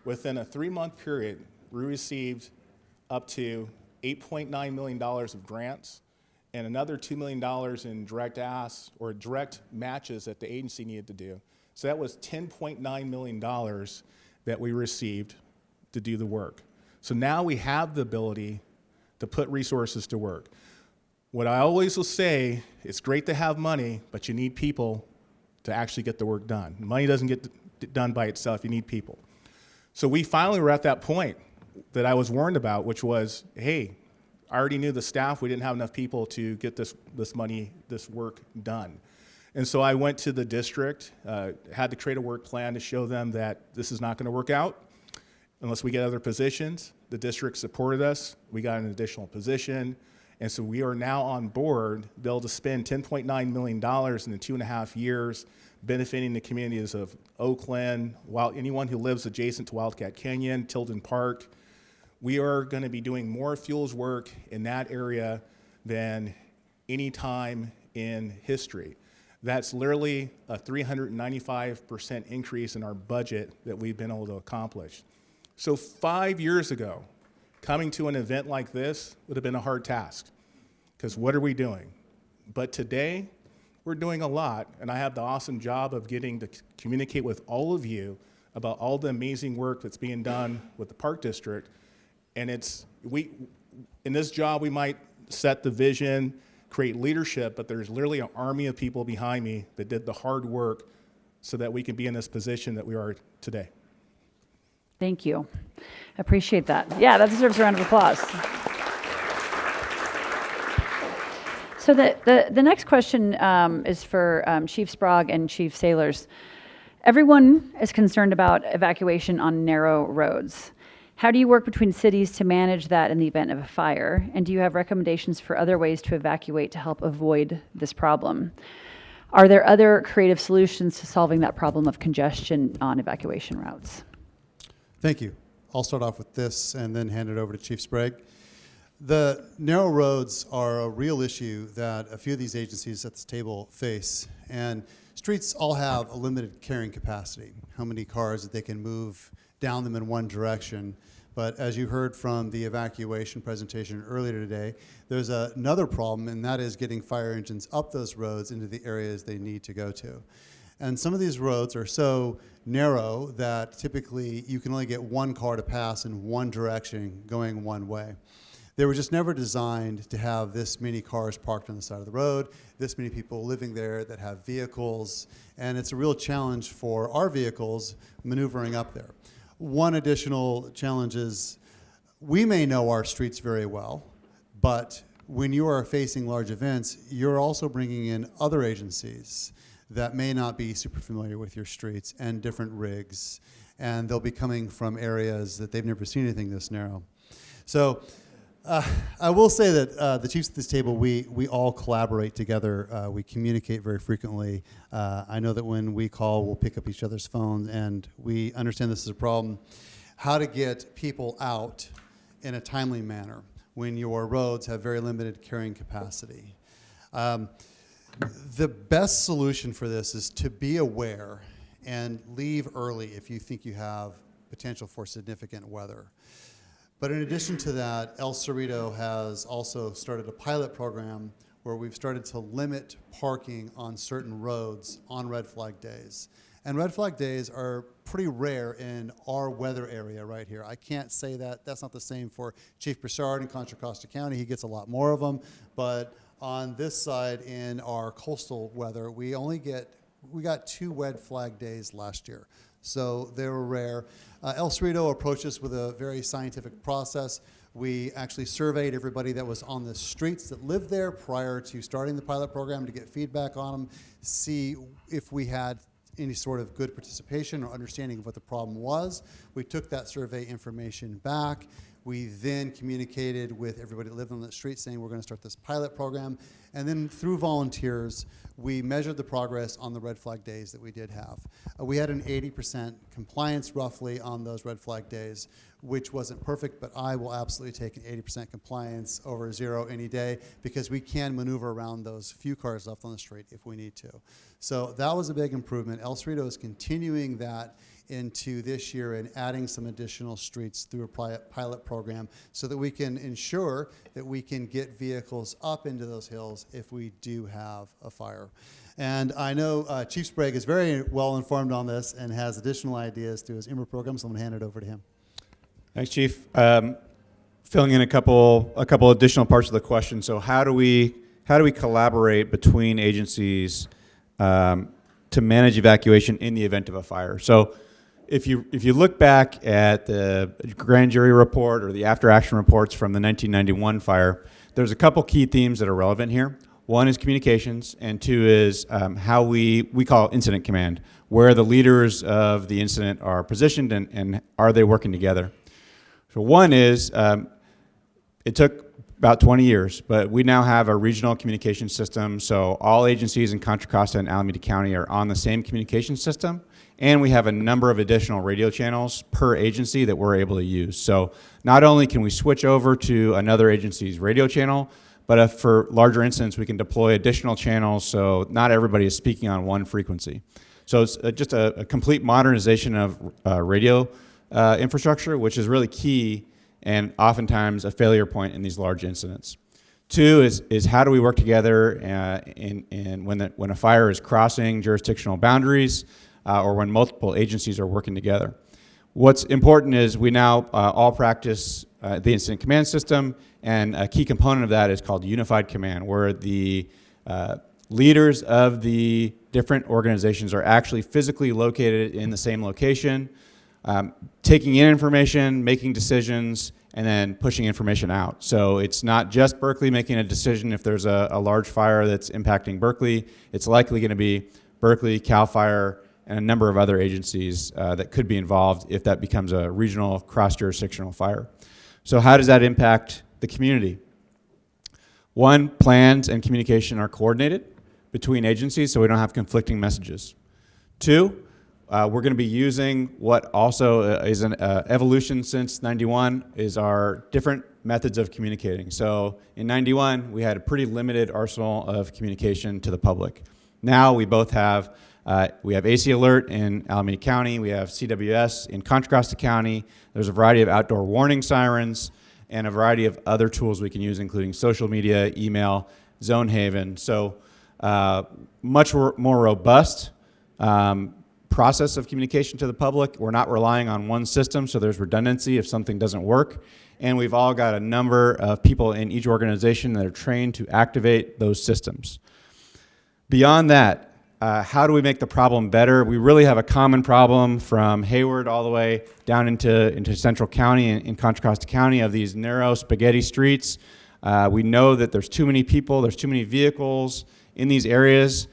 Within a 3-month period, we received up to $8.9 million of grants and another $2 million in direct asks or direct matches that the agency needed to do. So that was $10.9 million that we received to do the work. So now we have the ability to put resources to work. What I always will say, it's great to have money, but you need people to actually get the work done. Money doesn't get done by itself, you need people. So we finally were at that point that I was warned about, which was, hey, I already knew the staff, we didn't have enough people to get this work done. And so I went to the district, had to create a work plan to show them that this is not gonna work out unless we get other positions. The district supported us, we got an additional position, and so we are now on board, be able to spend $10.9 million in the 2.5 years, benefiting the communities of Oakland, anyone who lives adjacent to Wildcat Canyon, Tilden Park. We are going to be doing more fuels work in that area than any time in history. That's literally a 395% increase in our budget that we've been able to accomplish. So 5 years ago, coming to an event like this would have been a hard task, because what are we doing? But today, we're doing a lot, and I have the awesome job of getting to communicate with all of you about all the amazing work that's being done with the Park District. And in this job, we might set the vision, create leadership, but there's literally an army of people behind me that did the hard work so that we can be in this position that we are today. Thank you. Appreciate that. Yeah, that deserves a round of applause. So the next question is for Chief Sprague and Chief Sailors. Everyone is concerned about evacuation on narrow roads. How do you work between cities to manage that in the event of a fire? And do you have recommendations for other ways to evacuate to help avoid this problem? Are there other creative solutions to solving that problem of congestion on evacuation routes? Thank you. I'll start off with this and then hand it over to Chief Sprague. The narrow roads are a real issue that a few of these agencies at this table face. And streets all have a limited carrying capacity, how many cars that they can move down them in one direction. But as you heard from the evacuation presentation earlier today, there's another problem, and that is getting fire engines up those roads into the areas they need to go to. And some of these roads are so narrow that typically you can only get one car to pass in one direction going one way. They were just never designed to have this many cars parked on the side of the road, this many people living there that have vehicles, and it's a real challenge for our vehicles maneuvering up there. One additional challenge is we may know our streets very well, but when you are facing large events, you're also bringing in other agencies that may not be super familiar with your streets and different rigs, and they'll be coming from areas that they've never seen anything this narrow. So I will say that the chiefs at this table, we all collaborate together. We communicate very frequently. I know that when we call, we'll pick up each other's phones, and we understand this is a problem. How to get people out in a timely manner when your roads have very limited carrying capacity. The best solution for this is to be aware and leave early if you think you have potential for significant weather. But in addition to that, El Cerrito has also started a pilot program where we've started to limit parking on certain roads on red flag days. And red flag days are pretty rare in our weather area right here. I can't say that. That's not the same for Chief Broussard in Contra Costa County. He gets a lot more of them. But on this side in our coastal weather, we got 2 red flag days last year. So they were rare. El Cerrito approached us with a very scientific process. We actually surveyed everybody that was on the streets that lived there prior to starting the pilot program to get feedback on them, see if we had any sort of good participation or understanding of what the problem was. We took that survey information back. We then communicated with everybody that lived on the street saying we're going to start this pilot program. And then through volunteers, we measured the progress on the red flag days that we did have. We had an 80% compliance roughly on those red flag days, which wasn't perfect, but I will absolutely take an 80% compliance over 0 any day because we can maneuver around those few cars left on the street if we need to. So that was a big improvement. El Cerrito is continuing that into this year and adding some additional streets through a pilot program so that we can ensure that we can get vehicles up into those hills if we do have a fire. And I know Chief Sprague is very well informed on this and has additional ideas through his IMRA program, so I'm going to hand it over to him. Thanks, Chief. Filling in a couple additional parts of the question. So how do we collaborate between agencies to manage evacuation in the event of a fire? So if you look back at the grand jury report or the after action reports from the 1991 fire, there's a couple key themes that are relevant here. One is communications, and 2 is how we call incident command, where the leaders of the incident are positioned and are they working together. So one is, it took about 20 years, but we now have a regional communication system, so all agencies in Contra Costa and Alameda County are on the same communication system, and we have a number of additional radio channels per agency that we're able to use. So not only can we switch over to another agency's radio channel, but if for larger incidents, we can deploy additional channels so not everybody is speaking on one frequency. So it's just a complete modernization of radio infrastructure, which is really key and oftentimes a failure point in these large incidents. 2 is how do we work together when a fire is crossing jurisdictional boundaries or when multiple agencies are working together. What's important is we now all practice the incident command system, and a key component of that is called unified command, where the leaders of the different organizations are actually physically located in the same location, taking in information, making decisions, and then pushing information out. So it's not just Berkeley making a decision if there's a large fire that's impacting Berkeley. It's likely going to be Berkeley, CAL FIRE, and a number of other agencies that could be involved if that becomes a regional cross-jurisdictional fire. So how does that impact the community? 1, plans and communication are coordinated between agencies so we don't have conflicting messages. 2, we're going to be using what also is an evolution since 91 is our different methods of communicating. So in 91, we had a pretty limited arsenal of communication to the public. Now we both have AC Alert in Alameda County, we have CWS in Contra Costa County, there's a variety of outdoor warning sirens, and a variety of other tools we can use, including social media, email, Zone Haven. So much more robust process of communication to the public. We're not relying on one system, so there's redundancy if something doesn't work. And we've all got a number of people in each organization that are trained to activate those systems. Beyond that, how do we make the problem better? We really have a common problem from Hayward all the way down into Central County in Contra Costa County of these narrow spaghetti streets. We know that there's too many people, there's too many vehicles in these areas.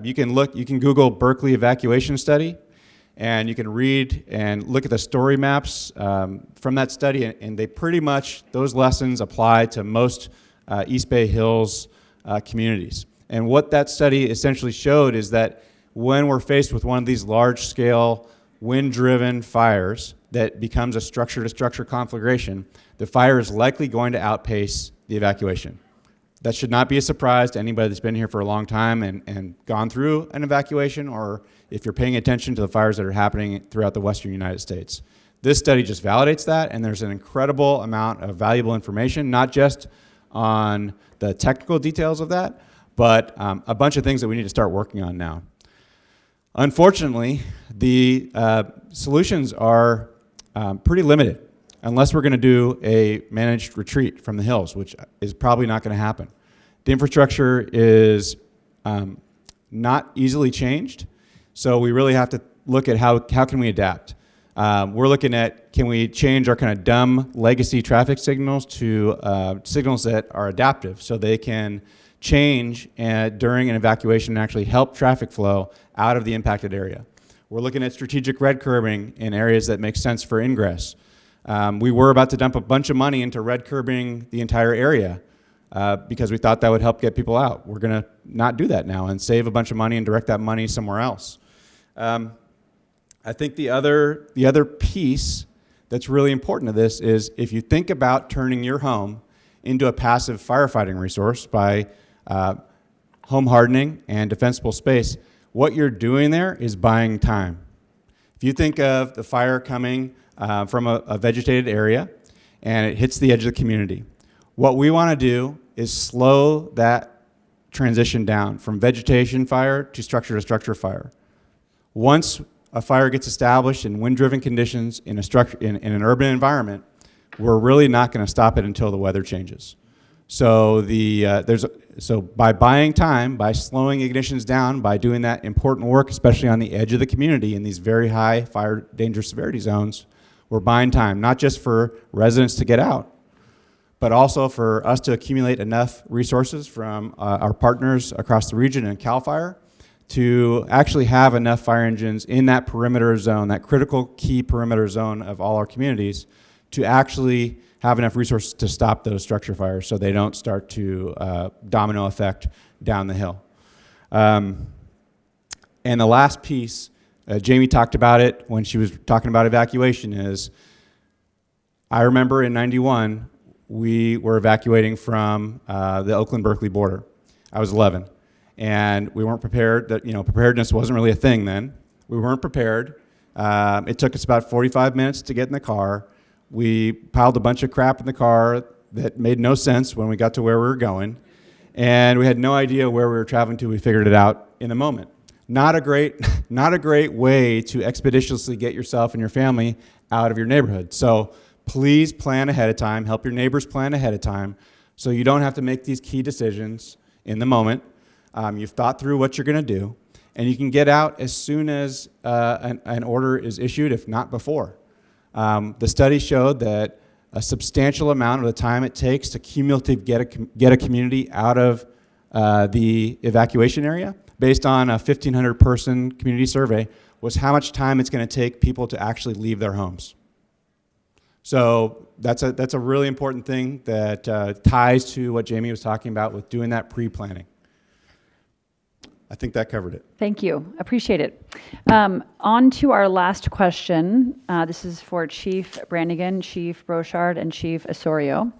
You can Google Berkeley evacuation study, And you can read and look at the story maps from that study, and they pretty much, those lessons apply to most East Bay Hills communities. And what that study essentially showed is that when we're faced with one of these large-scale, wind-driven fires that becomes a structure-to-structure conflagration, the fire is likely going to outpace the evacuation. That should not be a surprise to anybody that's been here for a long time and gone through an evacuation, or if you're paying attention to the fires that are happening throughout the western United States. This study just validates that, and there's an incredible amount of valuable information, not just on the technical details of that, but a bunch of things that we need to start working on now. Unfortunately, the solutions are pretty limited unless we're going to do a managed retreat from the hills, which is probably not going to happen. The infrastructure is not easily changed, so we really have to look at how can we adapt. We're looking at, can we change our kind of dumb legacy traffic signals to signals that are adaptive, so they can change during an evacuation and actually help traffic flow out of the impacted area. We're looking at strategic red curbing in areas that make sense for ingress. We were about to dump a bunch of money into red curbing the entire area because we thought that would help get people out. We're going to not do that now and save a bunch of money and direct that money somewhere else. I think the other piece that's really important to this is if you think about turning your home into a passive firefighting resource by home hardening and defensible space, what you're doing there is buying time. If you think of the fire coming from a vegetated area and it hits the edge of the community, what we want to do is slow that transition down from vegetation fire to structure fire. Once a fire gets established in wind-driven conditions in an urban environment, we're really not going to stop it until the weather changes. So so by buying time, by slowing ignitions down, by doing that important work, especially on the edge of the community in these very high fire danger severity zones, we're buying time, not just for residents to get out, but also for us to accumulate enough resources from our partners across the region and CAL FIRE to actually have enough fire engines in that perimeter zone, that critical key perimeter zone of all our communities, to actually have enough resources to stop those structure fires so they don't start to domino effect down the hill. And the last piece, Jamie talked about it when she was talking about evacuation, is I remember in '91, we were evacuating from the Oakland-Berkeley border. I was 11. And we weren't prepared. Preparedness wasn't really a thing then. We weren't prepared. It took us about 45 minutes to get in the car. We piled a bunch of crap in the car that made no sense when we got to where we were going. And we had no idea where we were traveling to. We figured it out in a moment. Not a great way to expeditiously get yourself and your family out of your neighborhood. So please plan ahead of time. Help your neighbors plan ahead of time so you don't have to make these key decisions in the moment. You've thought through what you're going to do, and you can get out as soon as an order is issued, if not before. The study showed that a substantial amount of the time it takes to cumulatively get a community out of the evacuation area, based on a 1,500-person community survey, was how much time it's going to take people to actually leave their homes. So that's a really important thing that ties to what Jamie was talking about with doing that pre-planning. I think that covered it. Thank you. Appreciate it. On to our last question. This is for Chief Brannigan, Chief Brochard, and Chief Osorio.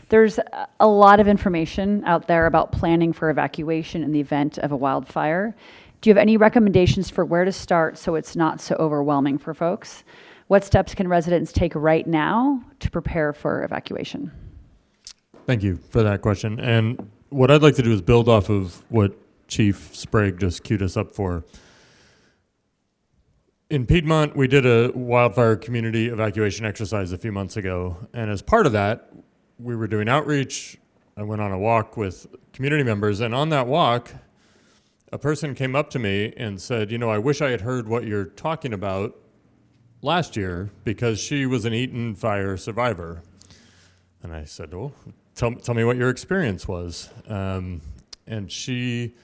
There's a lot of information out there about planning for evacuation in the event of a wildfire. Do you have any recommendations for where to start so it's not so overwhelming for folks? What steps can residents take right now to prepare for evacuation? Thank you for that question. And what I'd like to do is build off of what Chief Sprague just queued us up for. In Piedmont, we did a wildfire community evacuation exercise a few months ago. And as part of that, we were doing outreach. I went on a walk with community members. And on that walk, a person came up to me and said, I wish I had heard what you're talking about last year, because she was an Eaton fire survivor. And I said, well, tell me what your experience was. And she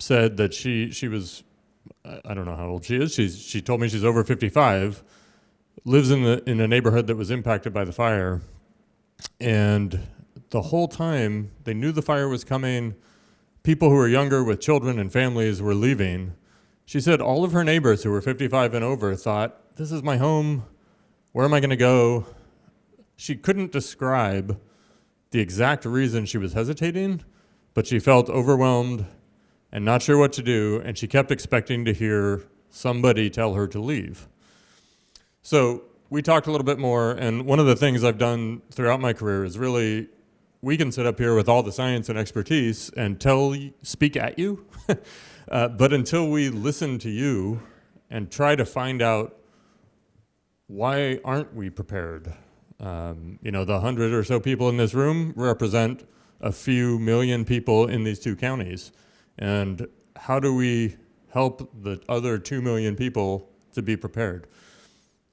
said that she was I don't know how old she is. She told me she's over 55, lives in a neighborhood that was impacted by the fire, and the whole time they knew the fire was coming. People who were younger with children and families were leaving. She said all of her neighbors who were 55 and over thought, this is my home. Where am I going to go? She couldn't describe the exact reason she was hesitating, but she felt overwhelmed and not sure what to do, and she kept expecting to hear somebody tell her to leave. So we talked a little bit more, and one of the things I've done throughout my career is really, we can sit up here with all the science and expertise and speak at you, but until we listen to you and try to find out why aren't we prepared? The 100 or so people in this room represent a few million people in these two counties. And how do we help the other 2 million people to be prepared?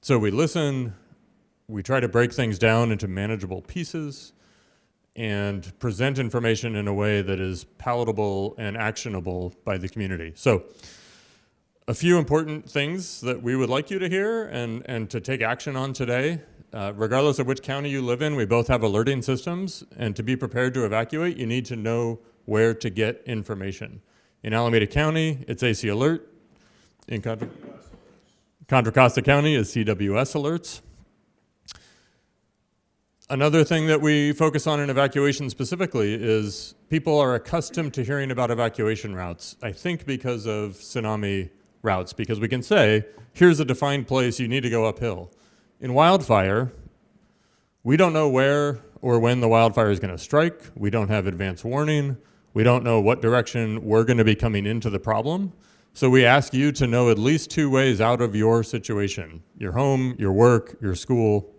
So we listen, we try to break things down into manageable pieces and present information in a way that is palatable and actionable by the community. So a few important things that we would like you to hear and to take action on today. Regardless of which county you live in, we both have alerting systems, and to be prepared to evacuate, you need to know where to get information. In Alameda County, it's AC Alert. In Contra Costa County is CWS Alerts. Another thing that we focus on in evacuation specifically is people are accustomed to hearing about evacuation routes, I think because of tsunami routes, because we can say, here's a defined place, you need to go uphill. In wildfire, we don't know where or when the wildfire is going to strike. We don't have advance warning. We don't know what direction we're going to be coming into the problem. So we ask you to know at least 2 ways out of your situation, your home, your work, your school.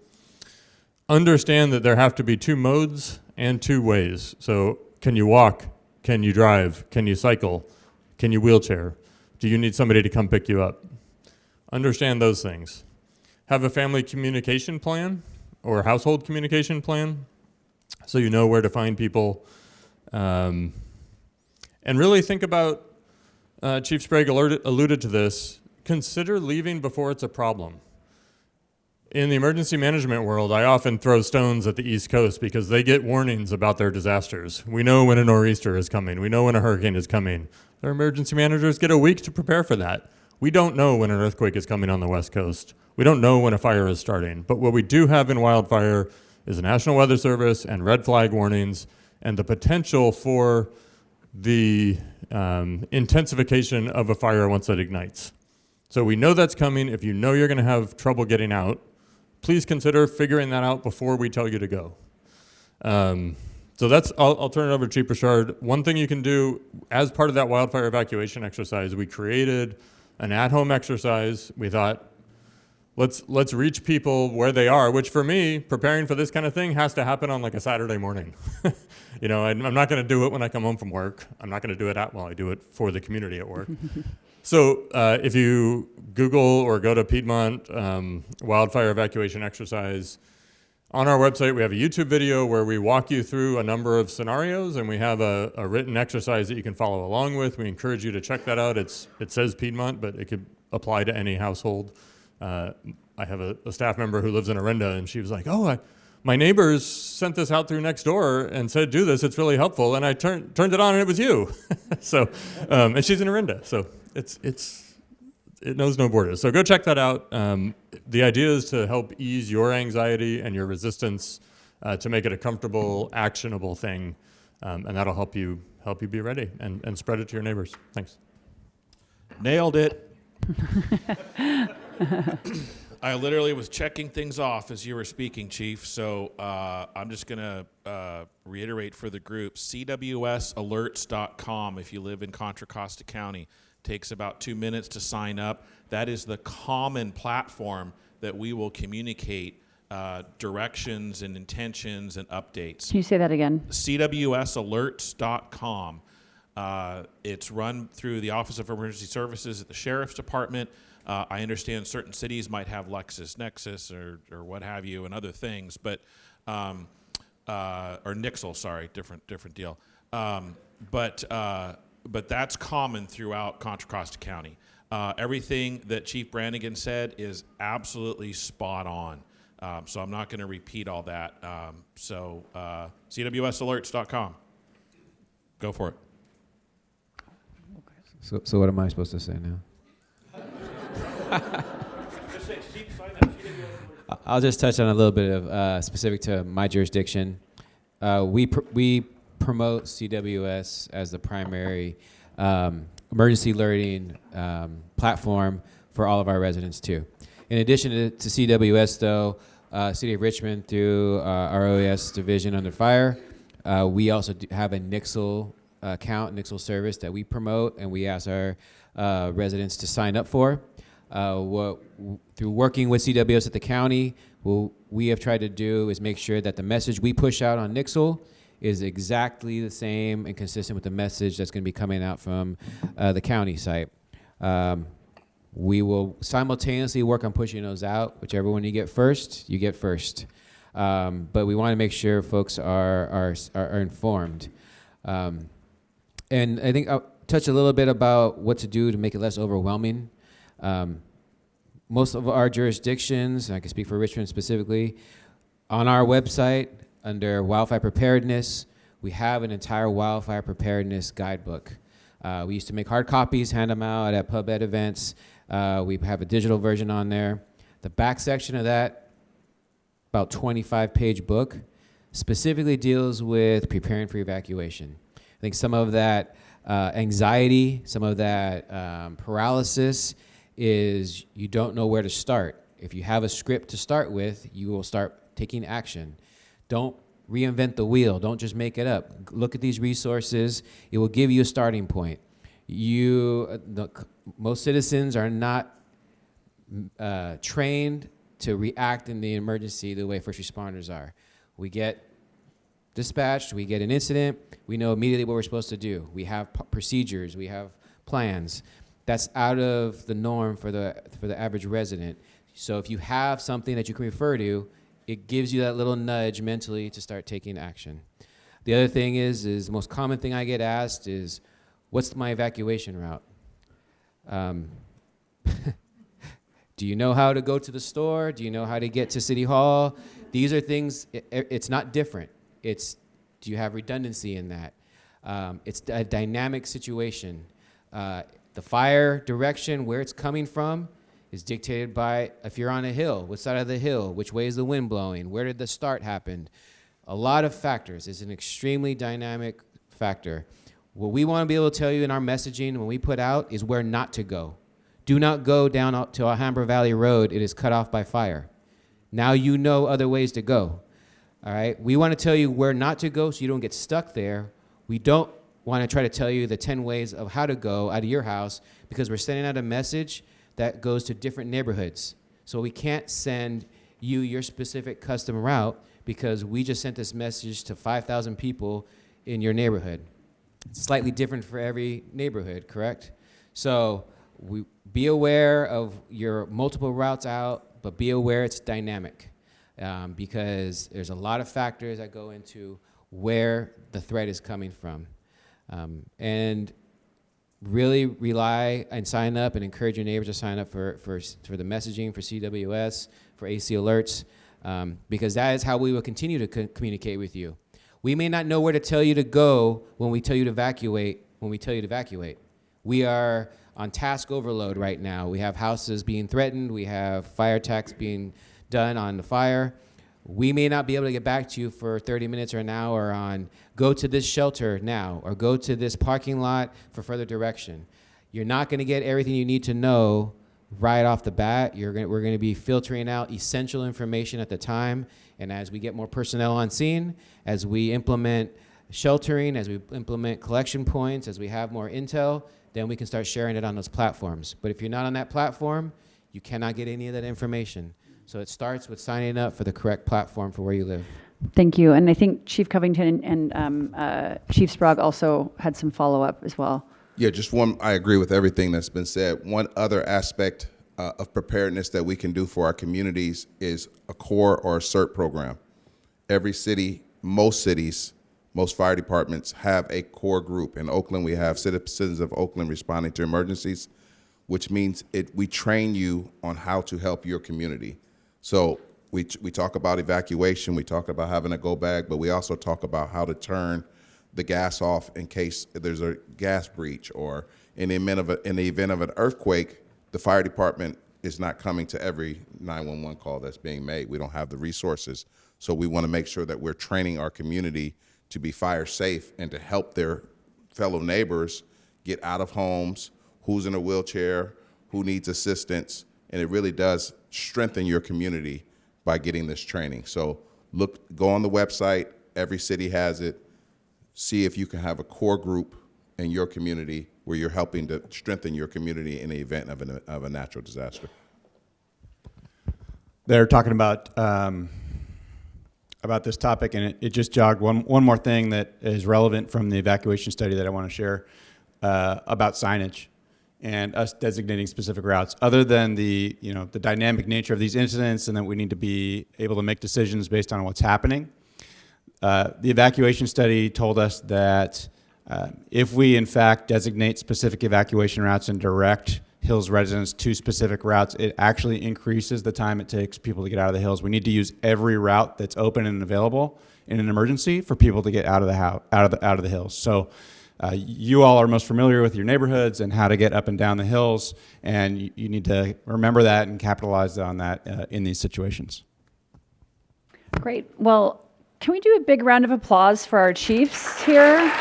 Understand that there have to be 2 modes and 2 ways. So can you walk? Can you drive? Can you cycle? Can you wheelchair? Do you need somebody to come pick you up? Understand those things. Have a family communication plan or household communication plan so you know where to find people. And really think about, Chief Sprague alluded to this, consider leaving before it's a problem. In the emergency management world, I often throw stones at the East Coast because they get warnings about their disasters. We know when a nor'easter is coming. We know when a hurricane is coming. Their emergency managers get a week to prepare for that. We don't know when an earthquake is coming on the West Coast. We don't know when a fire is starting. But what we do have in wildfire is the National Weather Service and red flag warnings and the potential for the intensification of a fire once it ignites. So we know that's coming. If you know you're going to have trouble getting out, please consider figuring that out before we tell you to go. So that's, I'll turn it over to Chief Richard. One thing you can do as part of that wildfire evacuation exercise, we created an at-home exercise. We thought, let's reach people where they are, which for me, preparing for this kind of thing has to happen on like a Saturday morning. I'm not going to do it when I come home from work. I'm not going to do it I do it for the community at work. So if you Google or go to Piedmont wildfire evacuation exercise, on our website we have a YouTube video where we walk you through a number of scenarios, and we have a written exercise that you can follow along with. We encourage you to check that out. It says Piedmont, but it could apply to any household. I have a staff member who lives in Orinda, and she was like, my neighbors sent this out through next door and said, do this, it's really helpful. And I turned it on and it was you. So, and she's in Orinda. So it knows no borders. So go check that out. The idea is to help ease your anxiety and your resistance to make it a comfortable, actionable thing. And that'll help you be ready and spread it to your neighbors. Thanks. Nailed it. I literally was checking things off as you were speaking, Chief. So I'm just going to reiterate for the group, cwsalerts.com if you live in Contra Costa County. Takes about 2 minutes to sign up. That is the common platform that we will communicate directions and intentions and updates. Can you say that again? cwsalerts.com. It's run through the Office of Emergency Services at the Sheriff's Department. I understand certain cities might have LexisNexis or what have you and other things, but or Nixle, sorry, different deal. But that's common throughout Contra Costa County. Everything that Chief Brannigan said is absolutely spot on. So I'm not going to repeat all that. CWSalerts.com. Go for it. So what am I supposed to say now? I'll just touch on a little bit of specific to my jurisdiction. We promote CWS as the primary emergency alerting platform for all of our residents too. In addition to CWS though, City of Richmond through our OES division under fire, we also have a Nixle account, Nixle service that we promote and we ask our residents to sign up for. Through working with CWS at the county, what we have tried to do is make sure that the message we push out on Nixle is exactly the same and consistent with the message that's going to be coming out from the county site. We will simultaneously work on pushing those out. Whichever one you get first, you get first. But we want to make sure folks are informed. And I think I'll touch a little bit about what to do to make it less overwhelming. Most of our jurisdictions, and I can speak for Richmond specifically, on our website under wildfire preparedness, we have an entire wildfire preparedness guidebook. We used to make hard copies, hand them out at pub ed events. We have a digital version on there. The back section of that, about 25-page book, specifically deals with preparing for evacuation. I think some of that anxiety, some of that paralysis is you don't know where to start. If you have a script to start with, you will start taking action. Don't reinvent the wheel. Don't just make it up. Look at these resources. It will give you a starting point. Most citizens are not trained to react in the emergency the way first responders are. We get dispatched, we get an incident, we know immediately what we're supposed to do. We have procedures, we have plans. That's out of the norm for the average resident. So if you have something that you can refer to, it gives you that little nudge mentally to start taking action. The other thing is the most common thing I get asked is, what's my evacuation route? Do you know how to go to the store? Do you know how to get to City Hall? These are things, it's not different. It's, do you have redundancy in that? It's a dynamic situation. The fire direction, where it's coming from, is dictated by if you're on a hill, what side of the hill, which way is the wind blowing, where did the start happen? A lot of factors. It's an extremely dynamic factor. What we want to be able to tell you in our messaging when we put out is where not to go. Do not go down to Alhambra Valley Road. It is cut off by fire. Now you know other ways to go. All right? We want to tell you where not to go so you don't get stuck there. We don't want to try to tell you the 10 ways of how to go out of your house because we're sending out a message that goes to different neighborhoods. So we can't send you your specific custom route because we just sent this message to 5,000 people in your neighborhood. It's slightly different for every neighborhood, correct? So be aware of your multiple routes out, but be aware it's dynamic because there's a lot of factors that go into where the threat is coming from. And really rely and sign up and encourage your neighbors to sign up for the messaging, for CWS, for AC alerts, because that is how we will continue to communicate with you. We may not know where to tell you to go when we tell you to evacuate, We are on task overload right now. We have houses being threatened. We have fire attacks being done on the fire. We may not be able to get back to you for 30 minutes or an hour on go to this shelter now or go to this parking lot for further direction. You're not going to get everything you need to know right off the bat. We're going to be filtering out essential information at the time. And as we get more personnel on scene, as we implement sheltering, as we implement collection points, as we have more intel, then we can start sharing it on those platforms. But if you're not on that platform, you cannot get any of that information. So it starts with signing up for the correct platform for where you live. Thank you. And I think Chief Covington and Chief Sprague also had some follow-up as well. Yeah, just one, I agree with everything that's been said. One other aspect of preparedness that we can do for our communities is a CORE or a CERT program. Every city, most cities, most fire departments have a CORE group. In Oakland, we have Citizens of Oakland Responding to Emergencies. which means we train you on how to help your community. So we talk about evacuation, we talk about having a go bag, but we also talk about how to turn the gas off in case there's a gas breach, or in the event of an earthquake, the fire department is not coming to every 911 call that's being made. We don't have the resources. So we want to make sure that we're training our community to be fire safe and to help their fellow neighbors get out of homes, who's in a wheelchair, who needs assistance, and it really does strengthen your community by getting this training. So go on the website, every city has it, see if you can have a core group in your community where you're helping to strengthen your community in the event of a natural disaster. They're talking about this topic, and it just jogged one more thing that is relevant from the evacuation study that I want to share about signage and us designating specific routes. Other than the dynamic nature of these incidents and that we need to be able to make decisions based on what's happening, the evacuation study told us that if we in fact designate specific evacuation routes and direct Hills residents to specific routes, it actually increases the time it takes people to get out of the Hills. We need to use every route that's open and available in an emergency for people to get out of the out of the Hills. So you all are most familiar with your neighborhoods and how to get up and down the hills, and you need to remember that and capitalize on that in these situations. Great. Well, can we do a big round of applause for our chiefs here?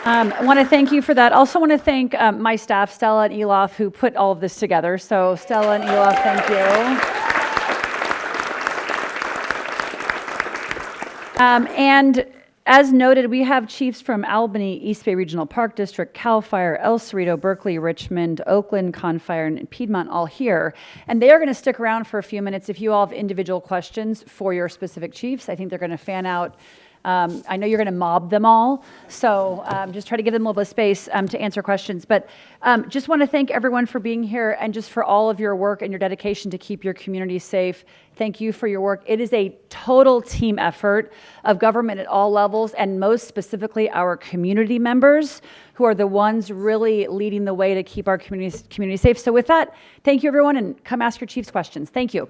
I want to thank you for that. Also want to thank my staff, Stella and Elof, who put all of this together. So Stella and Elof, thank you. And as noted, we have chiefs from Albany, East Bay Regional Park District, CAL FIRE, El Cerrito, Berkeley, Richmond, Oakland, Confire, and Piedmont all here. And they are going to stick around for a few minutes if you all have individual questions for your specific chiefs. I think they're going to fan out. I know you're going to mob them all, so just try to give them a little bit of space to answer questions. But just want to thank everyone for being here and just for all of your work and your dedication to keep your community safe. Thank you for your work. It is a total team effort of government at all levels, and most specifically our community members who are the ones really leading the way to keep our community safe. So with that, thank you everyone, and come ask your chiefs questions. Thank you.